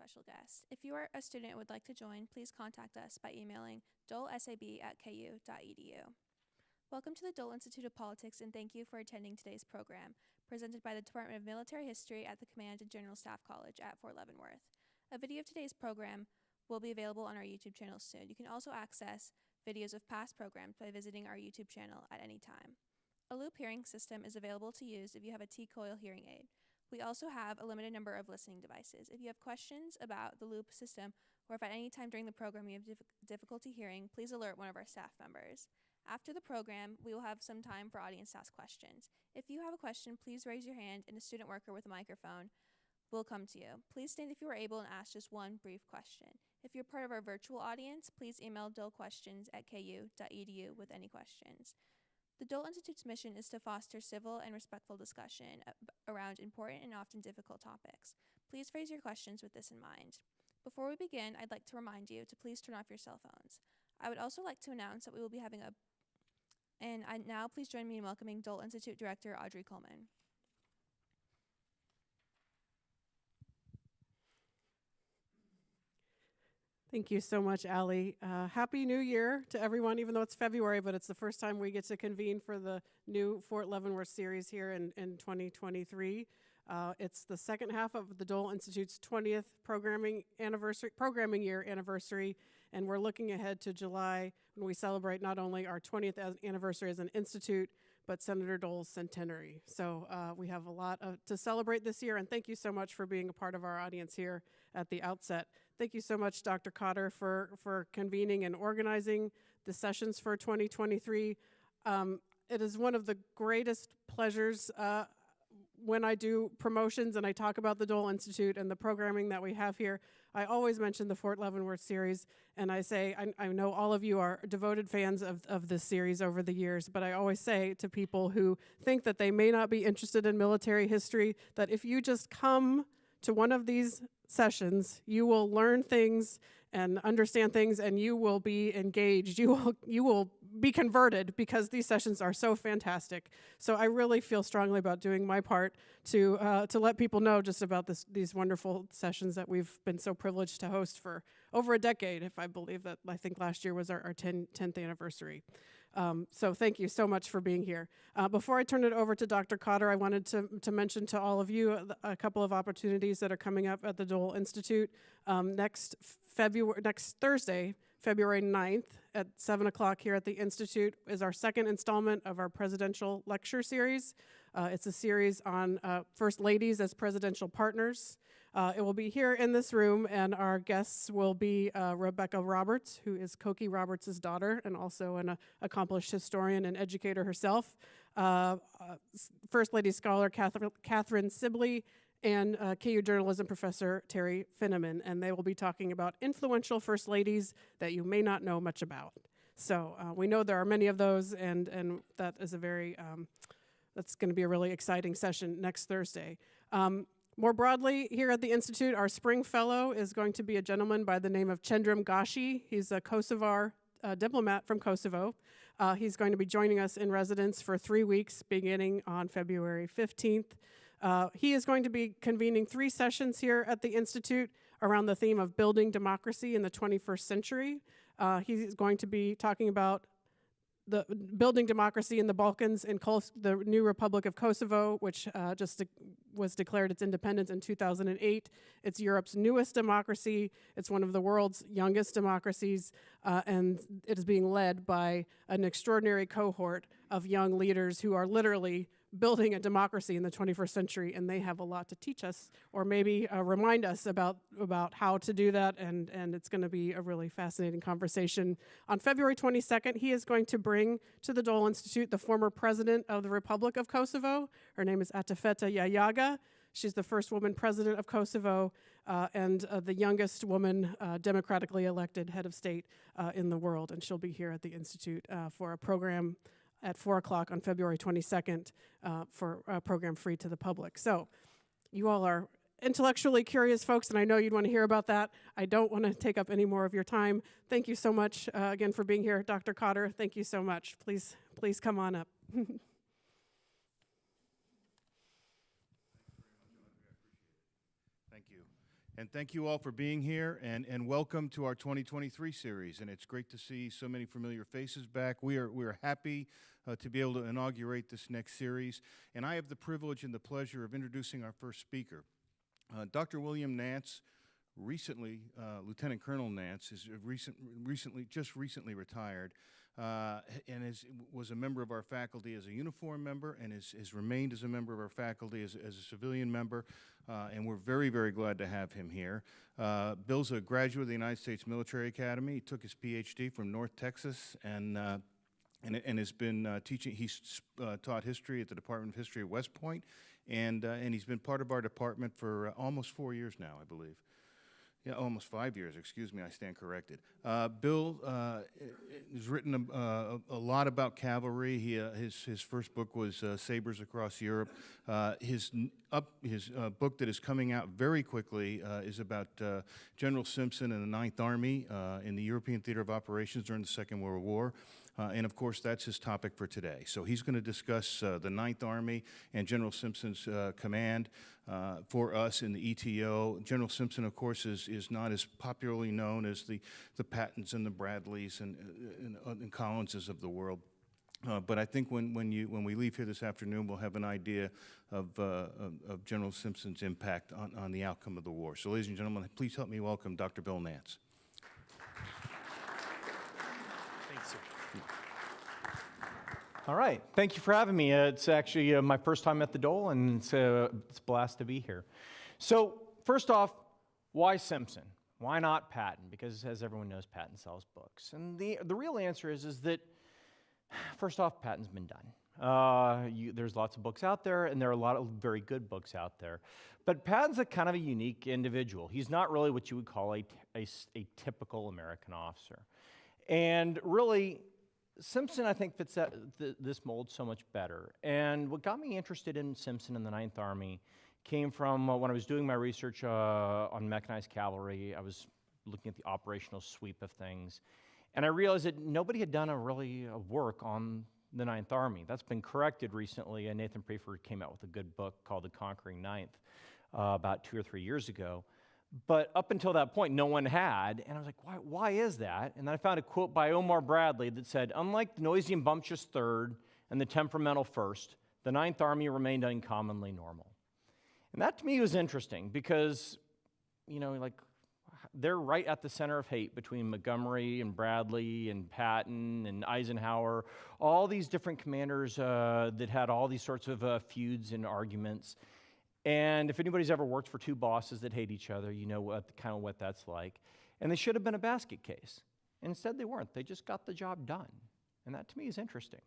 special guest. If you are a student and would like to join, please contact us by emailing dolesab@ku.edu. Welcome to the Dole Institute of Politics, and thank you for attending today's program, presented by the Department of Military History at the Command and General Staff College at Fort Leavenworth. A video of today's program will be available on our YouTube channel soon. You can also access videos of past programs by visiting our YouTube channel at any time. A loop hearing system is available to use if you have a T-coil hearing aid. We also have a limited number of listening devices. If you have questions about the loop system, or if at any time during the program you have difficulty hearing, please alert one of our staff members. After the program, we will have some time for audience to ask questions. If you have a question, please raise your hand and a student worker with a microphone will come to you. Please stand if you are able and ask just one brief question. If you're part of our virtual audience, please email dolequestions@ku.edu with any questions. The Dole Institute's mission is to foster civil and respectful discussion around important and often difficult topics. Please phrase your questions with this in mind. Before we begin, I'd like to remind you to please turn off your cell phones. I would also like to announce that we will be having now please join me in welcoming Dole Institute Director Audrey Coleman. Thank you so much, Allie. Happy New Year to everyone, even though it's February, but it's the first time we get to convene for the new Fort Leavenworth series here in 2023. It's the second half of the Dole Institute's 20th programming year anniversary, and we're looking ahead to July when we celebrate not only our 20th anniversary as an institute, but Senator Dole's centenary. So we have a lot to celebrate this year, and thank you so much for being a part of our audience here at the outset. Thank you so much, Dr. Cotter, for convening and organizing the sessions for 2023. It is one of the greatest pleasures when I do promotions and I talk about the Dole Institute and the programming that we have here. I always mention the Fort Leavenworth series, and I say, I know all of you are devoted fans of this series over the years, but I always say to people who think that they may not be interested in military history, that if you just come to one of these sessions, you will learn things and understand things, and you will be engaged. You will be converted because these sessions are so fantastic. So I really feel strongly about doing my part to let people know just about these wonderful sessions that we've been so privileged to host for over a decade, if I believe that. I think last year was our 10th anniversary. So thank you so much for being here. Before I turn it over to Dr. Cotter, I wanted to mention to all of you a couple of opportunities that are coming up at the Dole Institute. Next Thursday, February 9th at 7 o'clock here at the Institute is our second installment of our presidential lecture series. It's a series on First Ladies as presidential partners. It will be here in this room, and our guests will be Rebecca Roberts, who is Cokie Roberts' daughter and also an accomplished historian and educator herself, First Lady scholar Catherine Sibley, and KU journalism professor Terry Finneman, and they will be talking about influential First Ladies that you may not know much about. So we know there are many of those, and that is that's going to be a really exciting session next Thursday. More broadly, here at the Institute, our spring fellow is going to be a gentleman by the name of Cendrim Gashi. He's a Kosovar diplomat from Kosovo. He's going to be joining us in residence for 3 weeks, beginning on February 15th. He is going to be convening 3 sessions here at the Institute around the theme of building democracy in the 21st century. He's going to be talking about the building democracy in the Balkans in the new Republic of Kosovo, which was declared its independence in 2008. It's Europe's newest democracy. It's one of the world's youngest democracies, and it is being led by an extraordinary cohort of young leaders who are literally building a democracy in the 21st century, and they have a lot to teach us, or maybe remind us about how to do that, and it's going to be a really fascinating conversation. On February 22nd, he is going to bring to the Dole Institute the former president of the Republic of Kosovo. Her name is Atefeta Yayaga. She's the first woman president of Kosovo and the youngest woman democratically elected head of state in the world, and she'll be here at the Institute for a program at 4 o'clock on February 22nd for a program free to the public. So you all are intellectually curious folks, and I know you'd want to hear about that. I don't want to take up any more of your time. Thank you so much again for being here. Dr. Cotter, thank you so much. Please come on up. Thank you. And thank you all for being here, and welcome to our 2023 series. And it's great to see so many familiar faces back. We are happy to be able to inaugurate this next series. And I have the privilege and the pleasure of introducing our first speaker. Dr. William Nance, Lieutenant Colonel Nance, is recently retired, and was a member of our faculty as a uniform member, and has remained as a member of our faculty as a civilian member, and we're very, very glad to have him here. Bill's a graduate of the United States Military Academy. He took his PhD from North Texas, and has been teaching. He's taught history at the Department of History at West Point, and he's been part of our department for almost 4 years now, I believe. Yeah, almost 5 years, excuse me, I stand corrected. Bill has written a lot about cavalry. His first book was Sabers Across Europe. His book that is coming out very quickly is about General Simpson and the Ninth Army in the European Theater of Operations during the Second World War. And of course, that's his topic for today. So he's going to discuss the Ninth Army and General Simpson's command for us in the ETO. General Simpson, of course, is not as popularly known as the Pattons and the Bradleys and Collinses of the world. But I think when we leave here this afternoon, we'll have an idea of General Simpson's impact on the outcome of the war. So, ladies and gentlemen, please help me welcome Dr. Bill Nance. All right. Thank you for having me. It's actually my first time at the Dole, and it's a blast to be here. So, first off, why Simpson? Why not Patton? Because, as everyone knows, Patton sells books. And the real answer is that, first off, Patton's been done. There's lots of books out there, and there are a lot of very good books out there. But Patton's a kind of a unique individual. He's not really what you would call a typical American officer. And really, Simpson, I think, fits this mold so much better. And what got me interested in Simpson and the Ninth Army came from when I was doing my research on mechanized cavalry. I was looking at the operational sweep of things. And I realized that nobody had done a work on the Ninth Army. That's been corrected recently, and Nathan Prefer came out with a good book called The Conquering Ninth about 2 or 3 years ago. But up until that point, no one had, and I was like, why is that? And then I found a quote by Omar Bradley that said, "Unlike the noisy and bumptious Third and the temperamental First, the Ninth Army remained uncommonly normal." And that to me was interesting because, they're right at the center of hate between Montgomery and Bradley and Patton and Eisenhower, all these different commanders that had all these sorts of feuds and arguments. And if anybody's ever worked for two bosses that hate each other, you know what that's like. And they should have been a basket case. And instead they weren't. They just got the job done. And that to me is interesting.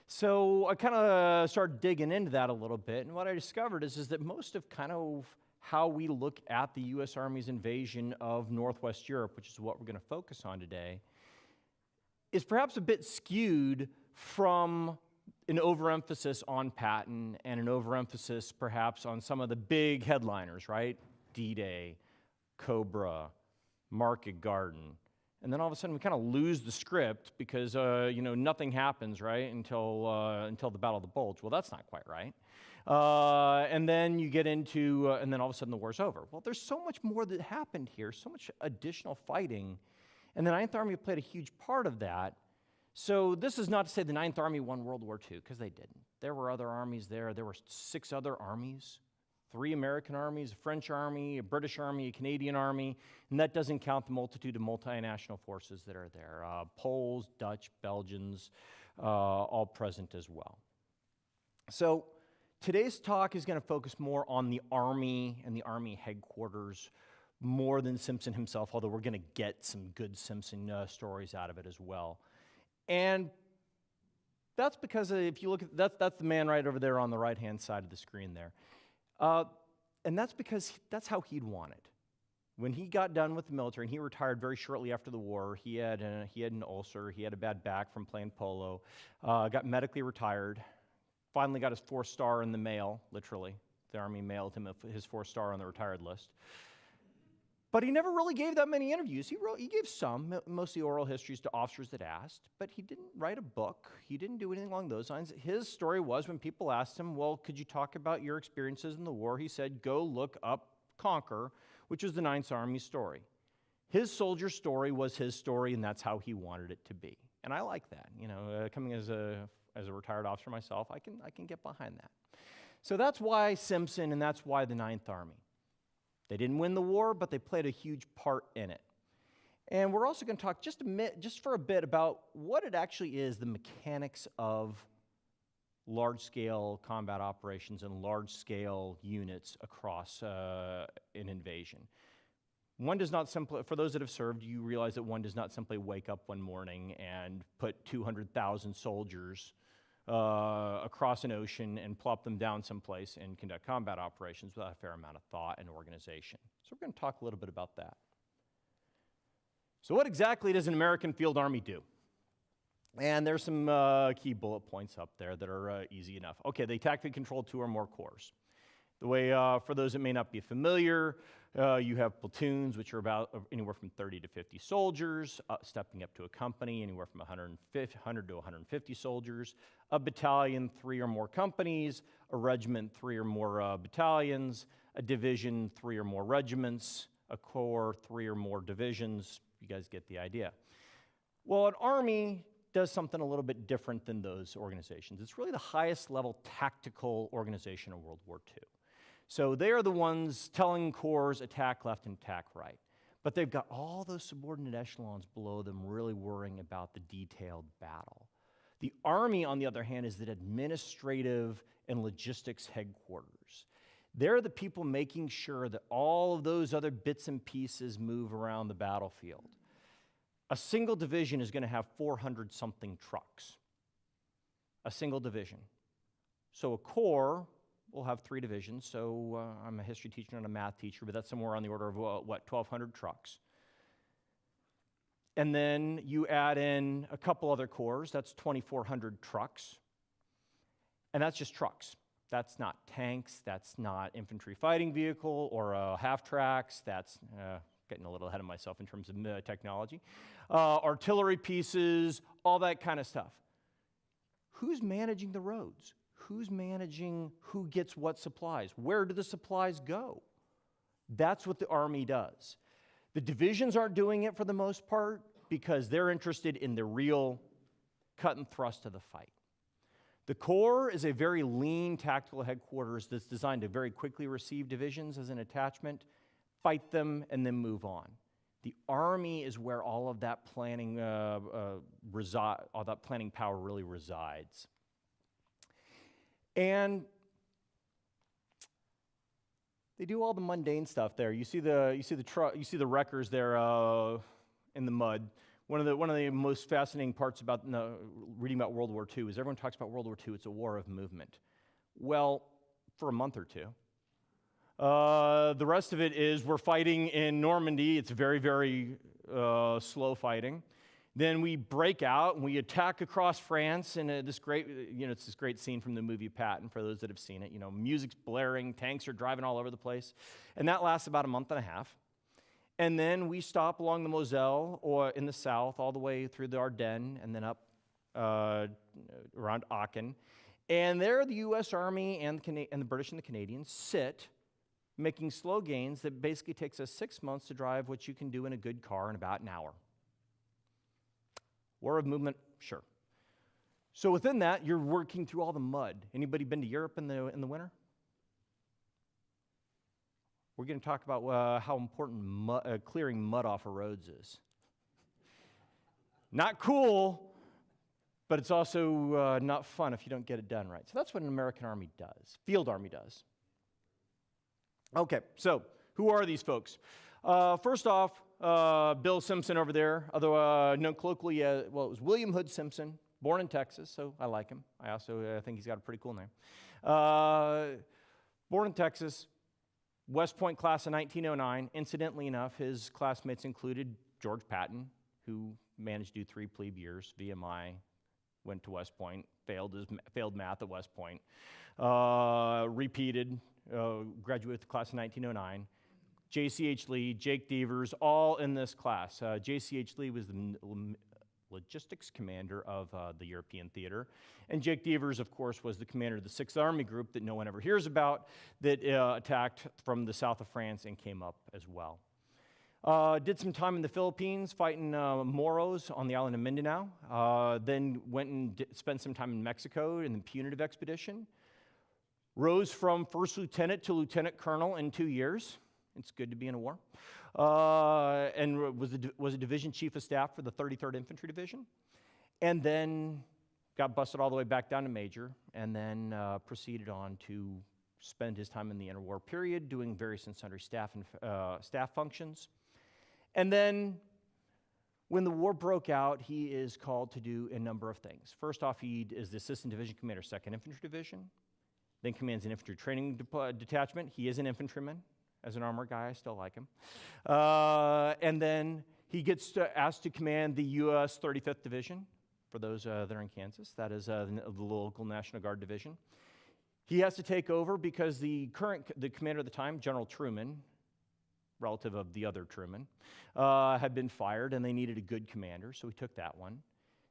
So I kind of started digging into that a little bit. And what I discovered is that most of kind of how we look at the U.S. Army's invasion of Northwest Europe, which is what we're going to focus on today, is perhaps a bit skewed from an overemphasis on Patton and an overemphasis perhaps on some of the big headliners, right? D-Day, Cobra, Market Garden. And then all of a sudden we kind of lose the script because, nothing happens, right, until the Battle of the Bulge. Well, that's not quite right. And then you get into, and then all of a sudden the war's over. Well, there's so much more that happened here, so much additional fighting. And the Ninth Army played a huge part of that. So this is not to say the Ninth Army won World War II, because they didn't. There were other armies there. There were 6 other armies, 3 American armies, a French army, a British army, a Canadian army, and that doesn't count the multitude of multinational forces that are there. Poles, Dutch, Belgians, all present as well. So today's talk is going to focus more on the Army and the Army headquarters more than Simpson himself, although we're going to get some good Simpson stories out of it as well. And that's because if you look at that's the man right over there on the right-hand side of the screen there. And that's because that's how he'd want it. When he got done with the military, and he retired very shortly after the war, he had an ulcer, he had a bad back from playing polo, got medically retired, finally got his 4-star in the mail, literally. The Army mailed him his 4-star on the retired list. But he never really gave that many interviews. He gave some, mostly oral histories to officers that asked, but he didn't write a book. He didn't do anything along those lines. His story was when people asked him, well, could you talk about your experiences in the war? He said, go look up Conquer, which was the Ninth Army's story. His soldier story was his story, and that's how he wanted it to be. And I like that. Coming as a retired officer myself, I can get behind that. So that's why Simpson, and that's why the Ninth Army. They didn't win the war, but they played a huge part in it. And we're also going to talk just for a bit about what it actually is, the mechanics of large-scale combat operations and large-scale units across an invasion. One does not simply, for those that have served, you realize that one does not simply wake up one morning and put 200,000 soldiers across an ocean and plop them down someplace and conduct combat operations without a fair amount of thought and organization. So we're going to talk a little bit about that. So what exactly does an American field army do? And there's some key bullet points up there that are easy enough. Okay, they tactically control 2 or more corps. The way, for those that may not be familiar, you have platoons, which are about anywhere from 30 to 50 soldiers, stepping up to a company, anywhere from 100 to 150 soldiers, a battalion, 3 or more companies, a regiment, 3 or more battalions, a division, 3 or more regiments, a corps, 3 or more divisions. You guys get the idea. Well, an army does something a little bit different than those organizations. It's really the highest level tactical organization in World War II. So they are the ones telling corps attack left and attack right. But they've got all those subordinate echelons below them really worrying about the detailed battle. The Army, on the other hand, is the administrative and logistics headquarters. They're the people making sure that all of those other bits and pieces move around the battlefield. A single division is going to have 400-something trucks. A single division. So a corps will have 3 divisions. So I'm a history teacher and a math teacher, but that's somewhere on the order of, 1,200 trucks. And then you add in a couple other corps. That's 2,400 trucks. And that's just trucks. That's not tanks. That's not infantry fighting vehicle or half-tracks. That's getting a little ahead of myself in terms of technology. Artillery pieces, all that kind of stuff. Who's managing the roads? Who's managing who gets what supplies? Where do the supplies go? That's what the Army does. The divisions aren't doing it for the most part because they're interested in the real cut and thrust of the fight. The Corps is a very lean tactical headquarters that's designed to very quickly receive divisions as an attachment, fight them, and then move on. The Army is where all of that planning power really resides. And they do all the mundane stuff there. You see the wreckers there in the mud. One of the most fascinating parts about reading about World War II is everyone talks about World War II. It's a war of movement. Well, for a month or two. The rest of it is we're fighting in Normandy. It's very, very slow fighting. Then we break out and we attack across France, and it's this great scene from the movie Patton, for those that have seen it. Music's blaring, tanks are driving all over the place, and that lasts about a month and a half. And then we stop along the Moselle or in the south, all the way through the Ardennes, and then up around Aachen. And there the U.S. Army and the British and the Canadians sit, making slow gains that basically takes us 6 months to drive what you can do in a good car in about an hour. War of movement, sure. So within that, you're working through all the mud. Anybody been to Europe in the winter? We're going to talk about how important clearing mud off of roads is. Not cool, but it's also not fun if you don't get it done right. So that's what an American Army does, field army does. Okay, so who are these folks? First off, Bill Simpson over there, although known colloquially, it was William Hood Simpson, born in Texas, so I like him. I also think he's got a pretty cool name. Born in Texas, West Point class of 1909. Incidentally enough, his classmates included George Patton, who managed to do 3 plebe years, VMI, went to West Point, failed math at West Point, repeated, graduated with the class of 1909. J.C.H. Lee, Jake Devers, all in this class. J.C.H. Lee was the logistics commander of the European theater. And Jake Devers, of course, was the commander of the 6th Army Group that no one ever hears about, that attacked from the south of France and came up as well. Did some time in the Philippines fighting Moros on the island of Mindanao. Then went and spent some time in Mexico in the punitive expedition. Rose from first lieutenant to lieutenant colonel in 2 years. It's good to be in a war. And was a division chief of staff for the 33rd Infantry Division. And then got busted all the way back down to major, and then proceeded on to spend his time in the interwar period doing various and sundry staff functions. And then when the war broke out, he is called to do a number of things. First off, he is the assistant division commander, 2nd Infantry Division, then commands an infantry training detachment. He is an infantryman. As an armor guy, I still like him. And then he gets asked to command the U.S. 35th Division, for those that are in Kansas. That is the local National Guard division. He has to take over because the commander at the time, General Truman, relative of the other Truman, had been fired, and they needed a good commander, so he took that one.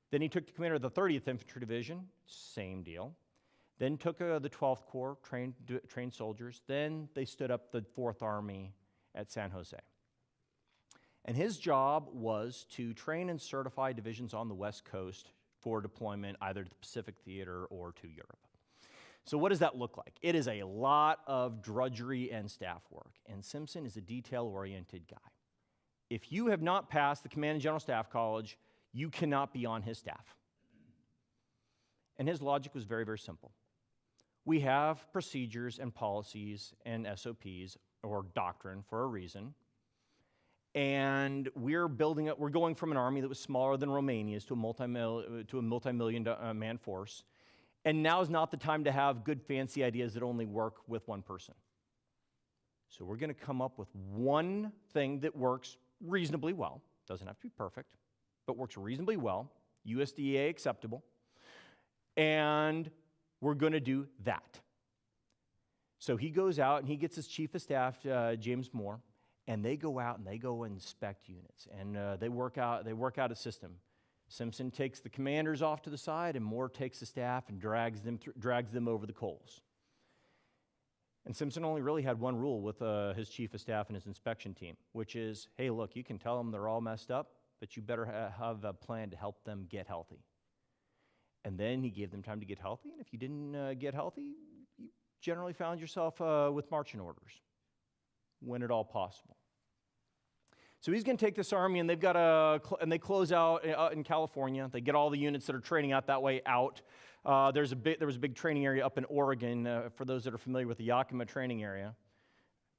Then he took the commander of the 30th Infantry Division, same deal. Then took the 12th Corps, trained soldiers. Then they stood up the 4th Army at San Jose. And his job was to train and certify divisions on the West Coast for deployment either to the Pacific Theater or to Europe. So what does that look like? It is a lot of drudgery and staff work, and Simpson is a detail-oriented guy. If you have not passed the Command and General Staff College, you cannot be on his staff. And his logic was very, very simple. We have procedures and policies and SOPs, or doctrine, for a reason. And we're going from an army that was smaller than Romania's to a multi-million man force. And now is not the time to have good, fancy ideas that only work with one person. So we're going to come up with one thing that works reasonably well. Doesn't have to be perfect, but works reasonably well, USDA acceptable. And we're going to do that. So he goes out and he gets his chief of staff, James Moore, and they go out and they go inspect units, and they work out a system. Simpson takes the commanders off to the side, and Moore takes the staff and drags them over the coals. And Simpson only really had one rule with his chief of staff and his inspection team, which is, hey, look, you can tell them they're all messed up, but you better have a plan to help them get healthy. And then he gave them time to get healthy, and if you didn't get healthy, you generally found yourself with marching orders when at all possible. So he's going to take this army, and they close out in California. They get all the units that are training out that way out. There was a big training area up in Oregon, for those that are familiar with the Yakima training area.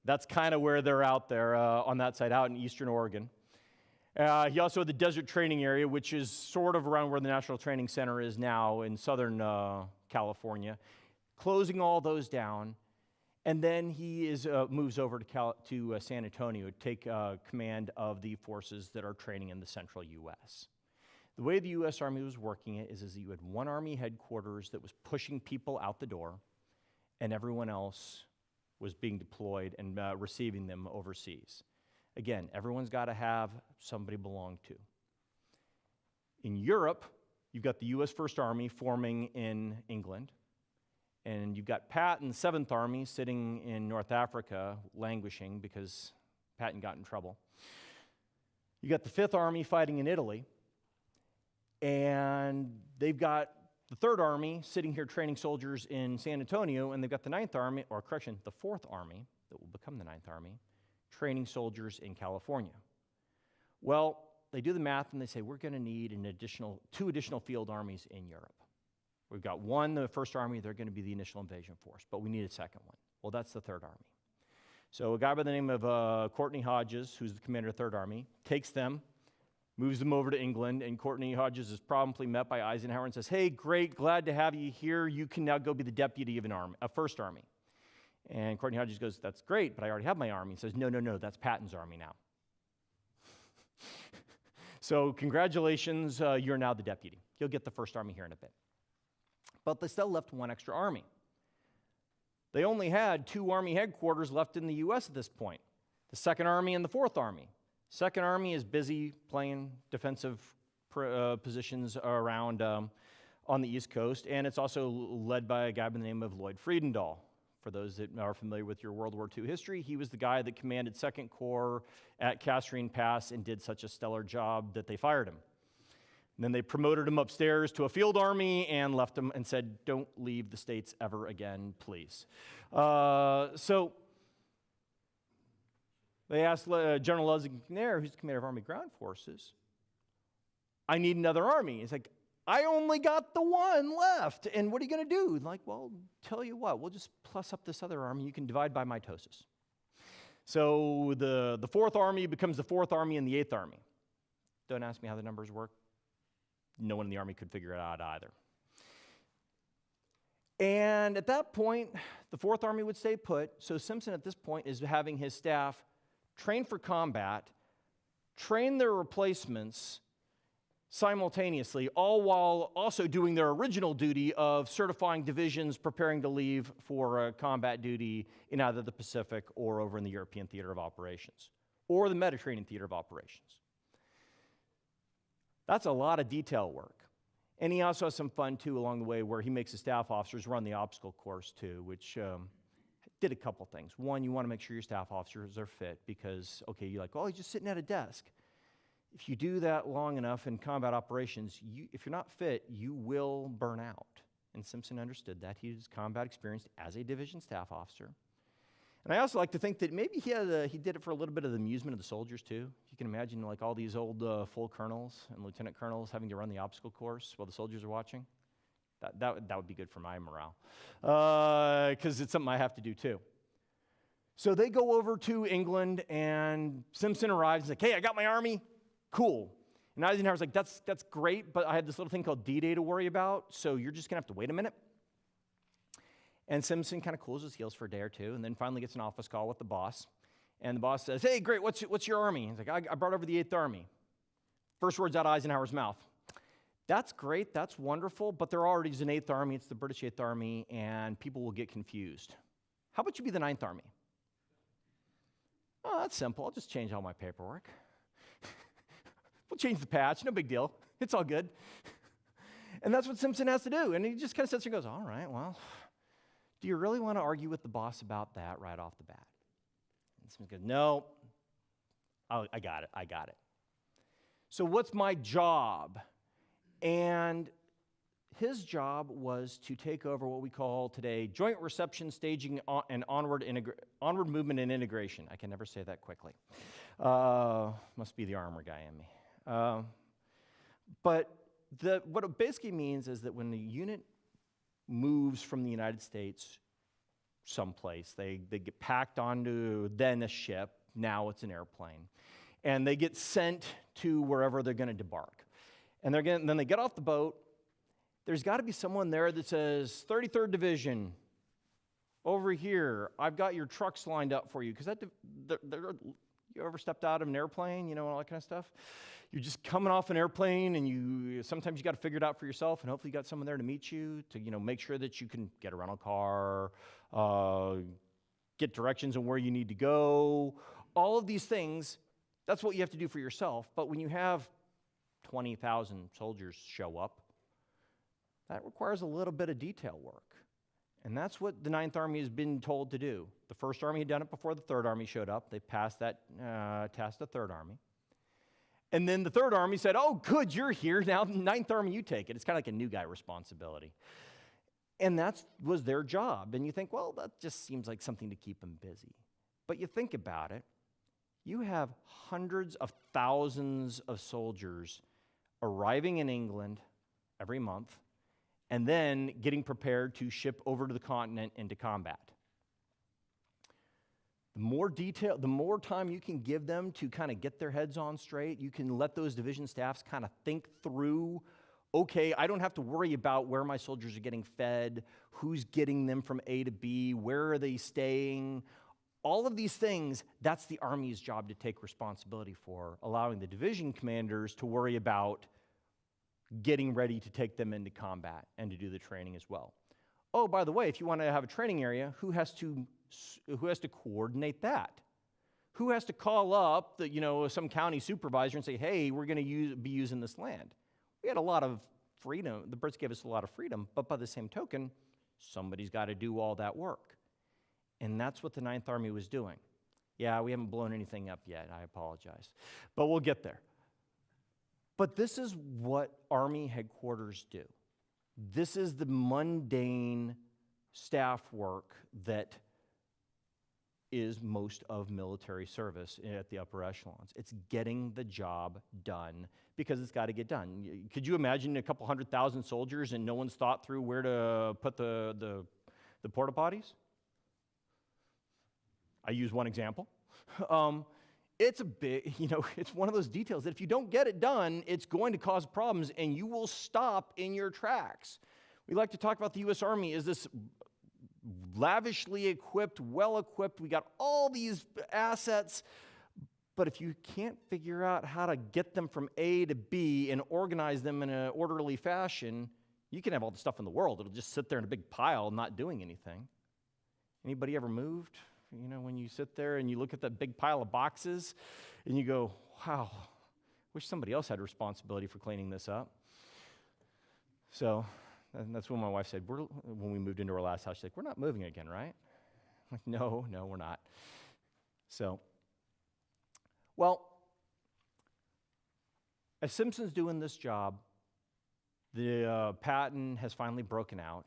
That's kind of where they're out there on that side, out in eastern Oregon. He also had the desert training area, which is sort of around where the National Training Center is now in southern California, closing all those down. And then he moves over to San Antonio to take command of the forces that are training in the central U.S. The way the U.S. Army was working it is that you had one Army headquarters that was pushing people out the door, and everyone else was being deployed and receiving them overseas. Again, everyone's got to have somebody belong to. In Europe, you've got the U.S. First Army forming in England, and you've got Patton's 7th Army sitting in North Africa, languishing because Patton got in trouble. You got the 5th Army fighting in Italy, and they've got the 3rd Army sitting here training soldiers in San Antonio, and they've got the 4th Army that will become the 9th Army, training soldiers in California. Well, they do the math and they say, we're going to need two additional field armies in Europe. We've got one, the 1st Army, they're going to be the initial invasion force, but we need a second one. Well, that's the 3rd Army. So a guy by the name of Courtney Hodges, who's the commander of the 3rd Army, takes them, moves them over to England, and Courtney Hodges is promptly met by Eisenhower and says, hey, great, glad to have you here. You can now go be the deputy of a 1st Army. And Courtney Hodges goes, that's great, but I already have my army. He says, no, that's Patton's army now. So congratulations, you're now the deputy. You'll get the 1st Army here in a bit. But they still left one extra army. They only had 2 army headquarters left in the U.S. at this point, the 2nd Army and the 4th Army. 2nd Army is busy playing defensive positions around on the East Coast, and it's also led by a guy by the name of Lloyd Friedendahl. For those that are familiar with your World War II history, he was the guy that commanded 2nd Corps at Kasserine Pass and did such a stellar job that they fired him. And then they promoted him upstairs to a field army and left him and said, don't leave the States ever again, please. So they asked General Lusignaire, who's the commander of Army Ground Forces, I need another army. He's like, I only got the one left, and what are you going to do? Like, well, tell you what, we'll just plus up this other army. You can divide by mitosis. So the 4th Army becomes the 4th Army and the 8th Army. Don't ask me how the numbers work. No one in the Army could figure it out either. And at that point, the 4th Army would stay put, so Simpson at this point is having his staff train for combat, train their replacements, simultaneously, all while also doing their original duty of certifying divisions preparing to leave for combat duty in either the Pacific or over in the European theater of operations, or the Mediterranean theater of operations. That's a lot of detail work. And he also has some fun, too, along the way where he makes his staff officers run the obstacle course, too, which did a couple things. One, you want to make sure your staff officers are fit because, okay, you're like, oh, he's just sitting at a desk. If you do that long enough in combat operations, if you're not fit, you will burn out. And Simpson understood that. He was combat experienced as a division staff officer. And I also like to think that maybe he did it for a little bit of the amusement of the soldiers, too. You can imagine like all these old full colonels and lieutenant colonels having to run the obstacle course while the soldiers are watching. That would be good for my morale, because it's something I have to do, too. So they go over to England, and Simpson arrives and like, hey, I got my army. Cool. And Eisenhower's like, that's great, but I had this little thing called D-Day to worry about, so you're just going to have to wait a minute. And Simpson kind of cools his heels for a day or two, and then finally gets an office call with the boss. And the boss says, hey, great, what's your army? He's like, I brought over the 8th Army. First words out of Eisenhower's mouth. That's great, that's wonderful, but there already is an 8th Army, it's the British 8th Army, and people will get confused. How about you be the 9th Army? Oh, that's simple, I'll just change all my paperwork. We'll change the patch, no big deal. It's all good. And that's what Simpson has to do. And he just kind of sits there and goes, all right, well, do you really want to argue with the boss about that right off the bat? And Simpson goes, no, I got it. So what's my job? And his job was to take over what we call today joint reception, staging, and onward movement and integration. I can never say that quickly. Must be the armor guy in me. But what it basically means is that when the unit moves from the United States someplace, they get packed onto then a ship, now it's an airplane, and they get sent to wherever they're going to debark. And then they get off the boat. There's got to be someone there that says, 33rd Division, over here, I've got your trucks lined up for you. Because you ever stepped out of an airplane, you know, all that kind of stuff? You're just coming off an airplane, and sometimes you got to figure it out for yourself, and hopefully you got someone there to meet you to, make sure that you can get a rental car, get directions on where you need to go. All of these things, that's what you have to do for yourself. But when you have 20,000 soldiers show up, that requires a little bit of detail work. And that's what the 9th Army has been told to do. The 1st Army had done it before the 3rd Army showed up. They passed that task to the 3rd Army. And then the 3rd Army said, oh, good, you're here. Now the 9th Army, you take it. It's kind of like a new guy responsibility. And that was their job. And you think, well, that just seems like something to keep them busy. But you think about it. You have hundreds of thousands of soldiers arriving in England every month, and then getting prepared to ship over to the continent into combat. The more detail, the more time you can give them to kind of get their heads on straight, you can let those division staffs kind of think through, okay, I don't have to worry about where my soldiers are getting fed, who's getting them from A to B, where are they staying. All of these things, that's the Army's job to take responsibility for, allowing the division commanders to worry about getting ready to take them into combat and to do the training as well. Oh, by the way, if you want to have a training area, who has to coordinate that? Who has to call up some county supervisor and say, hey, we're going to be using this land? We had a lot of freedom. The Brits gave us a lot of freedom, but by the same token, somebody's got to do all that work. And that's what the Ninth Army was doing. Yeah, we haven't blown anything up yet. I apologize. But we'll get there. But this is what Army headquarters do. This is the mundane staff work that is most of military service at the upper echelons. It's getting the job done because it's got to get done. Could you imagine a couple 100,000 soldiers and no one's thought through where to put the porta potties? I use one example. It's a big, it's one of those details that if you don't get it done, it's going to cause problems and you will stop in your tracks. We like to talk about the U.S. Army as this lavishly equipped, well-equipped, we got all these assets, but if you can't figure out how to get them from A to B and organize them in an orderly fashion, you can have all the stuff in the world. It'll just sit there in a big pile not doing anything. Anybody ever moved? When you sit there and you look at that big pile of boxes and you go, wow, wish somebody else had responsibility for cleaning this up. So that's when my wife said, when we moved into our last house, she's like, we're not moving again, right? I'm like, no, we're not. So, well, as Simpson's doing this job, the Patton has finally broken out.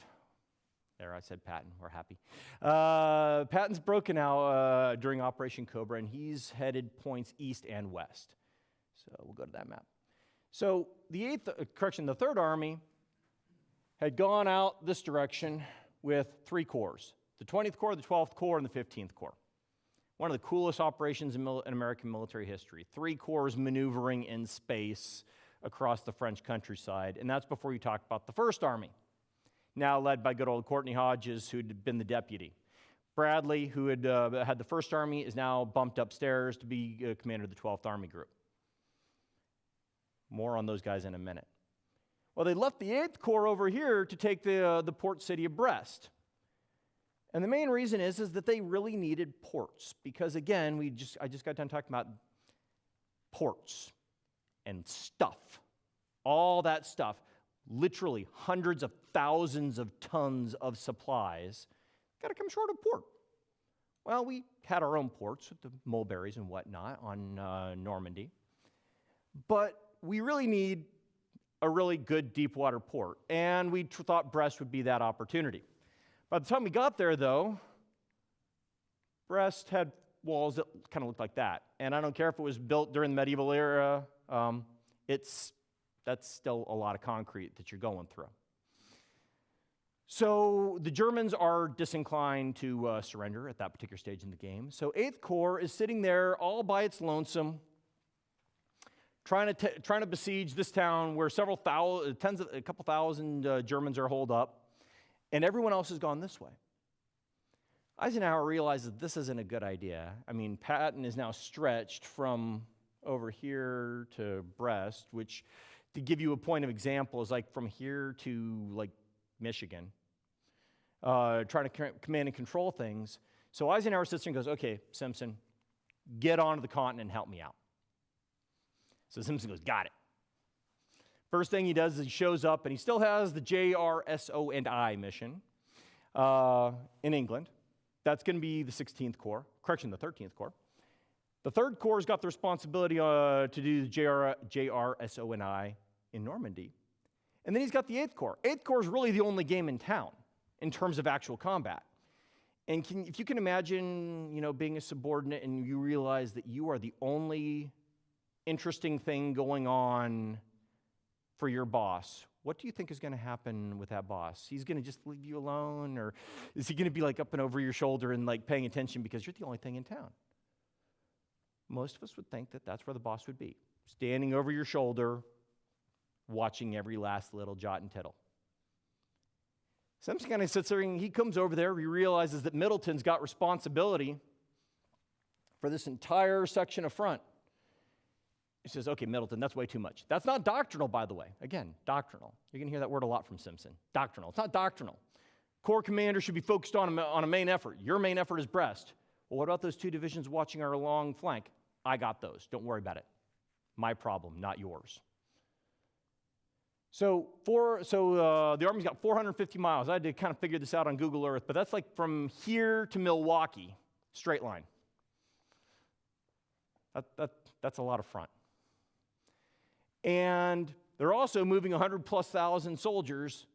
There, I said Patton. We're happy. Patton's broken out during Operation Cobra, and he's headed points east and west. So we'll go to that map. So the Third Army had gone out this direction with 3 corps: the 20th Corps, the 12th Corps, and the 15th Corps. One of the coolest operations in American military history. 3 corps maneuvering in space across the French countryside, and that's before you talk about the First Army, now led by good old Courtney Hodges, who'd been the deputy. Bradley, who had had the First Army, is now bumped upstairs to be commander of the 12th Army Group. More on those guys in a minute. Well, they left the 8th Corps over here to take the port city of Brest. And the main reason is that they really needed ports, because again, I just got done talking about ports and stuff. All that stuff. Literally hundreds of thousands of tons of supplies got to come short of port. Well, we had our own ports with the mulberries and whatnot on Normandy, but we really need a really good deep water port, and we thought Brest would be that opportunity. By the time we got there, though, Brest had walls that kind of looked like that, and I don't care if it was built during the medieval era, that's still a lot of concrete that you're going through. So the Germans are disinclined to surrender at that particular stage in the game. So 8th Corps is sitting there all by its lonesome, trying to besiege this town where a couple thousand Germans are holed up, and everyone else has gone this way. Eisenhower realizes this isn't a good idea. I mean, Patton is now stretched from over here to Brest, which, to give you a point of example, is like from here to like Michigan, trying to command and control things. So Eisenhower sits there and goes, okay, Simpson, get onto the continent and help me out. So Simpson goes, got it. First thing he does is he shows up, and he still has the JRSO&I mission in England. That's going to be the 16th Corps, correction, the 13th Corps. The 3rd Corps has got the responsibility to do the JRSO&I in Normandy. And then he's got the 8th Corps. 8th Corps is really the only game in town in terms of actual combat. And if you can imagine, being a subordinate and you realize that you are the only interesting thing going on for your boss, what do you think is going to happen with that boss? He's going to just leave you alone, or is he going to be like up and over your shoulder and like paying attention because you're the only thing in town? Most of us would think that that's where the boss would be, standing over your shoulder, watching every last little jot and tittle. Simpson kind of sits there and he comes over there. He realizes that Middleton's got responsibility for this entire section of front. He says, okay, Middleton, that's way too much. That's not doctrinal, by the way. Again, doctrinal. You're going to hear that word a lot from Simpson. Doctrinal. It's not doctrinal. Corps commander should be focused on a main effort. Your main effort is Brest. Well, what about those 2 divisions watching our long flank? I got those. Don't worry about it. My problem, not yours. The Army's got 450 miles. I had to kind of figure this out on Google Earth, but that's like from here to Milwaukee, straight line. That's a lot of front. And they're also moving 100,000+ soldiers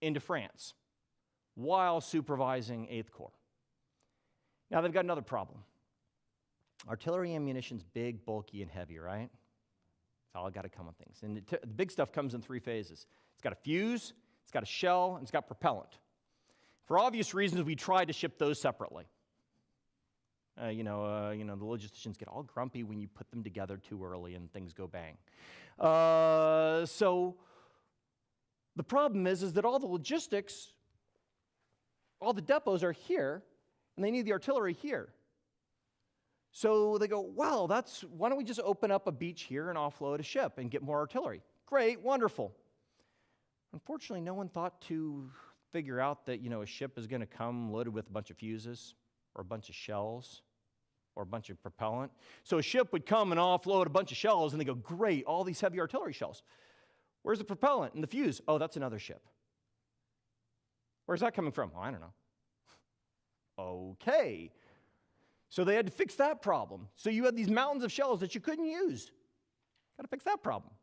into France while supervising 8th Corps. Now they've got another problem. Artillery ammunition's big, bulky, and heavy, right? It's all got to come on things. And the big stuff comes in 3 phases. It's got a fuse, it's got a shell, and it's got propellant. For obvious reasons, we tried to ship those separately. The logisticians get all grumpy when you put them together too early and things go bang. So the problem is that all the logistics, all the depots are here, and they need the artillery here. So they go, well, why don't we just open up a beach here and offload a ship and get more artillery? Great, wonderful. Unfortunately, no one thought to figure out that, a ship is going to come loaded with a bunch of fuses or a bunch of shells or a bunch of propellant. So a ship would come and offload a bunch of shells, and they go, great, all these heavy artillery shells. Where's the propellant and the fuse? Oh, that's another ship. Where's that coming from? Oh, I don't know. Okay. So they had to fix that problem. So you had these mountains of shells that you couldn't use. Got to fix that problem.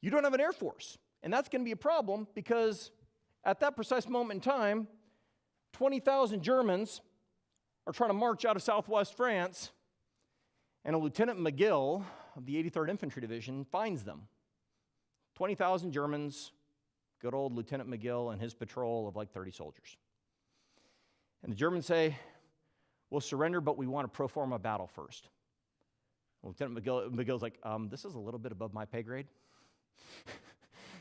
You don't have an air force, and that's going to be a problem because at that precise moment in time, 20,000 Germans are trying to march out of southwest France, and a Lieutenant McGill of the 83rd Infantry Division finds them. 20,000 Germans, good old Lieutenant McGill and his patrol of like 30 soldiers. And the Germans say, we'll surrender, but we want a pro forma battle first. Lieutenant McGill's like, this is a little bit above my pay grade.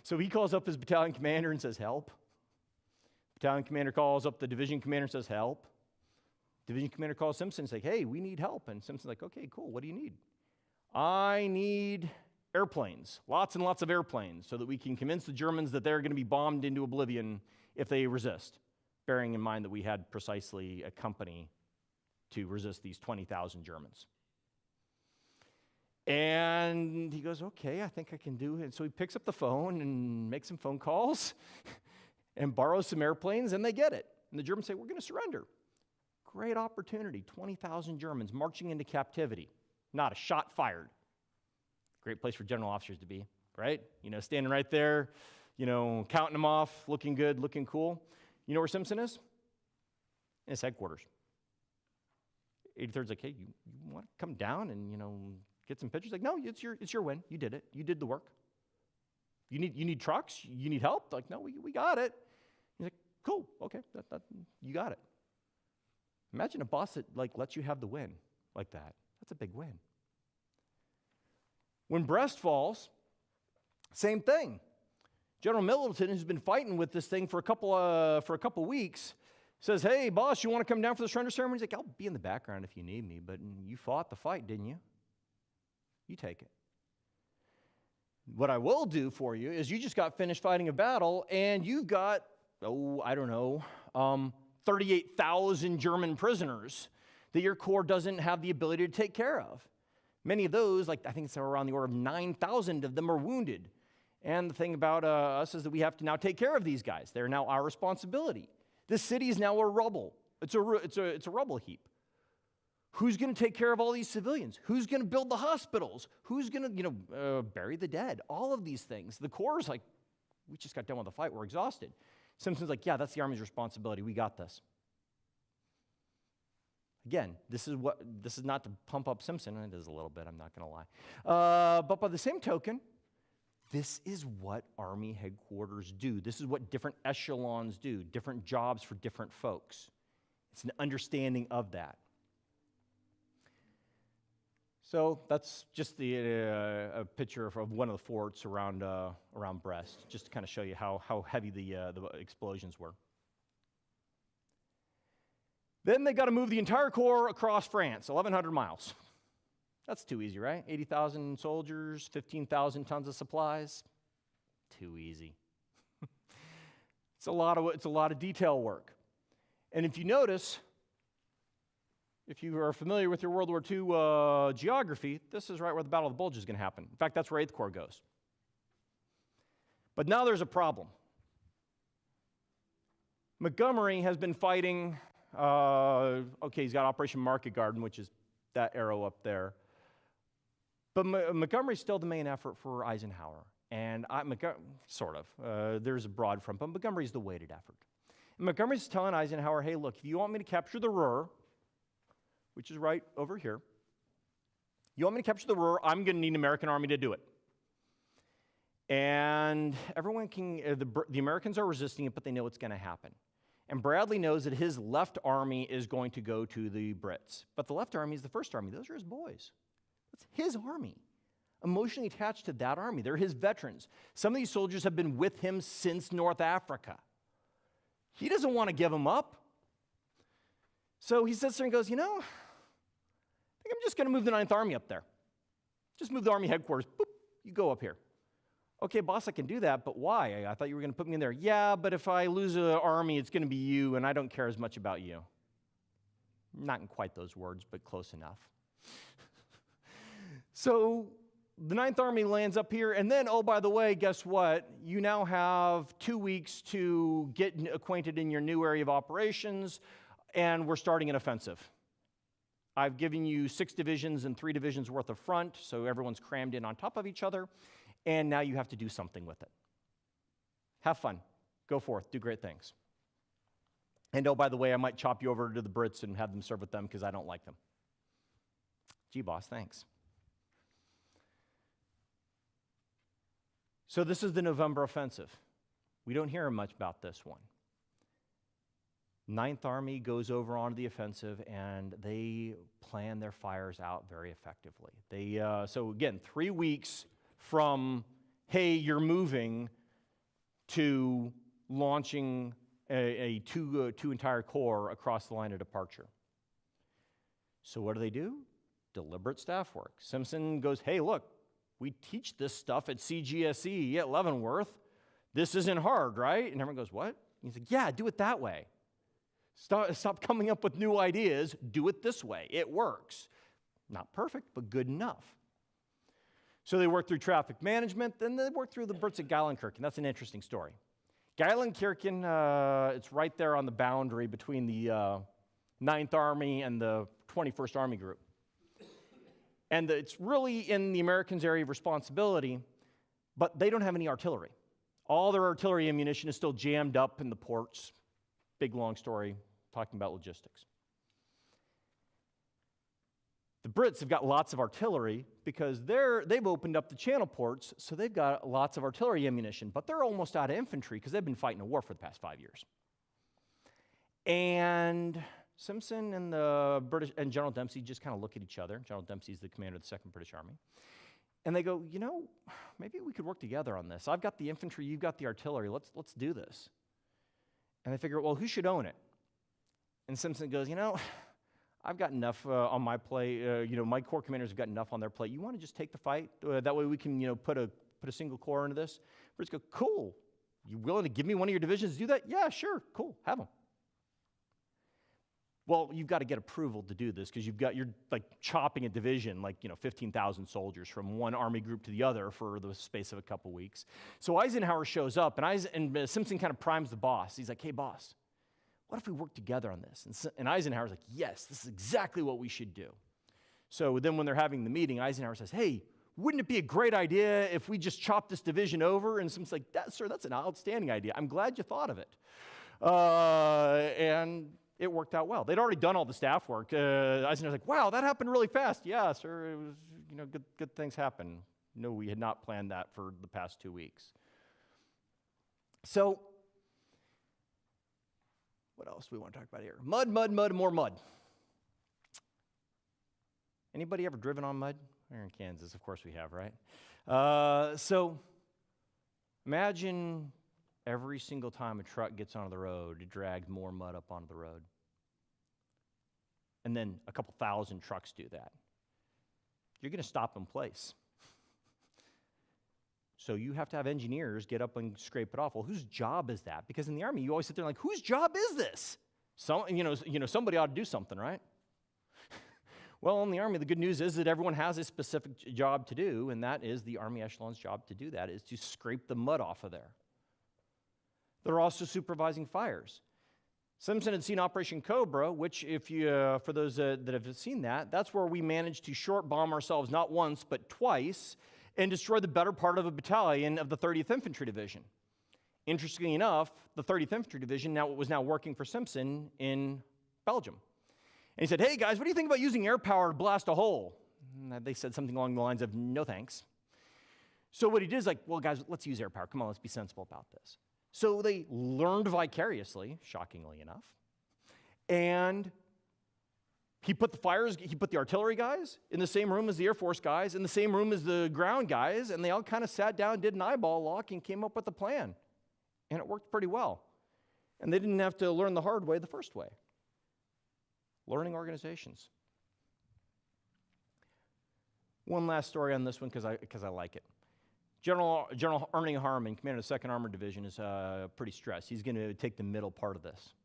So he calls up his battalion commander and says, help. Battalion commander calls up the division commander and says, help. Division commander calls Simpson and says, hey, we need help. And Simpson's like, okay, cool, what do you need? I need airplanes, lots and lots of airplanes, so that we can convince the Germans that they're going to be bombed into oblivion if they resist, bearing in mind that we had precisely a company to resist these 20,000 Germans. And he goes, okay, I think I can do it. And so he picks up the phone and makes some phone calls and borrows some airplanes, and they get it. And the Germans say, we're going to surrender. Great opportunity, 20,000 Germans marching into captivity. Not a shot fired. Great place for general officers to be, right? Standing right there, counting them off, looking good, looking cool. You know where Simpson is? In his headquarters. 83rd's like, hey, you want to come down and, get some pictures? Like, no, it's your win. You did it. You did the work. You need trucks? You need help? Like, no, we got it. He's like, cool, okay, you got it. Imagine a boss that lets you have the win like that. That's a big win. When Brest falls, same thing. General Middleton, who's been fighting with this thing for a couple weeks, says, hey, boss, you want to come down for the surrender ceremony? He's like, I'll be in the background if you need me, but you fought the fight, didn't you? You take it. What I will do for you is you just got finished fighting a battle, and you've got, 38,000 German prisoners that your Corps doesn't have the ability to take care of. Many of those, I think it's around the order of 9,000 of them are wounded. And the thing about us is that we have to now take care of these guys. They're now our responsibility. This city is now a rubble. It's a rubble heap. Who's going to take care of all these civilians? Who's going to build the hospitals? Who's going to, bury the dead? All of these things. The Corps is like, we just got done with the fight. We're exhausted. Simpson's like, yeah, that's the Army's responsibility. We got this. Again, this is not to pump up Simpson. It is a little bit, I'm not going to lie. But by the same token, this is what Army headquarters do. This is what different echelons do, different jobs for different folks. It's an understanding of that. So that's just a picture of one of the forts around Brest, just to kind of show you how heavy the explosions were. Then they got to move the entire Corps across France, 1,100 miles. That's too easy, right? 80,000 soldiers, 15,000 tons of supplies. Too easy. It's a lot of detail work. And if you notice, if you are familiar with your World War II geography, this is right where the Battle of the Bulge is going to happen. In fact, that's where 8th Corps goes. But now there's a problem. Montgomery has been fighting, he's got Operation Market Garden, which is that arrow up there. But Montgomery's still the main effort for Eisenhower. And there's a broad front, but Montgomery's the weighted effort. And Montgomery's telling Eisenhower, hey, look, if you want me to capture the Ruhr, which is right over here, you want me to capture the Ruhr, I'm going to need an American army to do it. And everyone the Americans are resisting it, but they know it's going to happen. And Bradley knows that his left army is going to go to the Brits. But the left army is the first army. Those are his boys. That's his army. Emotionally attached to that army. They're his veterans. Some of these soldiers have been with him since North Africa. He doesn't want to give them up. So he sits there and goes, I think I'm just going to move the 9th Army up there. Just move the Army headquarters. Boop, you go up here. Okay, boss, I can do that, but why? I thought you were going to put me in there. Yeah, but if I lose an army, it's going to be you, and I don't care as much about you. Not in quite those words, but close enough. So the 9th Army lands up here, and then, oh, by the way, guess what? You now have 2 weeks to get acquainted in your new area of operations, and we're starting an offensive. I've given you 6 divisions and 3 divisions worth of front, so everyone's crammed in on top of each other. And now you have to do something with it. Have fun. Go forth. Do great things. And oh, by the way, I might chop you over to the Brits and have them serve with them because I don't like them. Gee, boss, thanks. So this is the November offensive. We don't hear much about this one. 9th Army goes over onto the offensive, and they plan their fires out very effectively. So again, 3 weeks from, hey, you're moving, to launching two entire corps across the line of departure. So what do? Deliberate staff work. Simpson goes, hey, look, we teach this stuff at CGSC at Leavenworth. This isn't hard, right? And everyone goes, what? He's like, yeah, do it that way. Stop coming up with new ideas. Do it this way. It works. Not perfect, but good enough. So they work through traffic management, then they work through the Brits at Geilenkirchen. That's an interesting story. Geilenkirchen, it's right there on the boundary between the 9th Army and the 21st Army Group. And it's really in the Americans' area of responsibility, but they don't have any artillery. All their artillery ammunition is still jammed up in the ports. Big, long story, talking about logistics. The Brits have got lots of artillery because they've opened up the channel ports, so they've got lots of artillery ammunition, but they're almost out of infantry because they've been fighting a war for the past 5 years. And Simpson and the British and General Dempsey just kind of look at each other. General Dempsey's the commander of the 2nd British Army. And they go, maybe we could work together on this. I've got the infantry, you've got the artillery. Let's do this. And they figure, well, who should own it? And Simpson goes, I've got enough on my plate. My corps commanders have got enough on their plate. You want to just take the fight? That way we can, put a single corps into this. Brits go, cool. You willing to give me one of your divisions to do that? Yeah, sure, cool, have them. Well, you've got to get approval to do this because you're like chopping a division, 15,000 soldiers from one army group to the other for the space of a couple weeks. So Eisenhower shows up, and Simpson kind of primes the boss. He's like, hey, boss, what if we work together on this? And Eisenhower's like, yes, this is exactly what we should do. So then when they're having the meeting, Eisenhower says, hey, wouldn't it be a great idea if we just chop this division over? And Simpson's like, sir, that's an outstanding idea. I'm glad you thought of it. And it worked out well. They'd already done all the staff work. Eisenhower's like, wow, that happened really fast. Yeah, sir, it was, good things happen. No, we had not planned that for the past 2 weeks. So, what else do we want to talk about here? Mud, more mud. Anybody ever driven on mud? We're in Kansas, of course we have, right? So, imagine every single time a truck gets onto the road, it drags more mud up onto the road. And then a couple thousand trucks do that. You're going to stop in place. So you have to have engineers get up and scrape it off. Well, whose job is that? Because in the Army, you always sit there like, whose job is this? Somebody ought to do something, right? Well, in the Army, the good news is that everyone has a specific job to do, and that is the Army echelon's job to do that, is to scrape the mud off of there. They're also supervising fires. Simpson had seen Operation Cobra, which, if you, for those that have seen that, that's where we managed to short bomb ourselves not once, but twice, and destroy the better part of a battalion of the 30th Infantry Division. Interestingly enough, the 30th Infantry Division was now working for Simpson in Belgium. And he said, hey guys, what do you think about using air power to blast a hole? And they said something along the lines of, no thanks. So what he did is like, well guys, let's use air power. Come on, let's be sensible about this. So they learned vicariously, shockingly enough, and he put the artillery guys in the same room as the Air Force guys, in the same room as the ground guys, and they all kind of sat down, did an eyeball lock, and came up with a plan. And it worked pretty well. And they didn't have to learn the hard way the first way. Learning organizations. One last story on this one because I like it. General Ernie Harmon, commander of the 2nd Armored Division, is pretty stressed. He's going to take the middle part of this.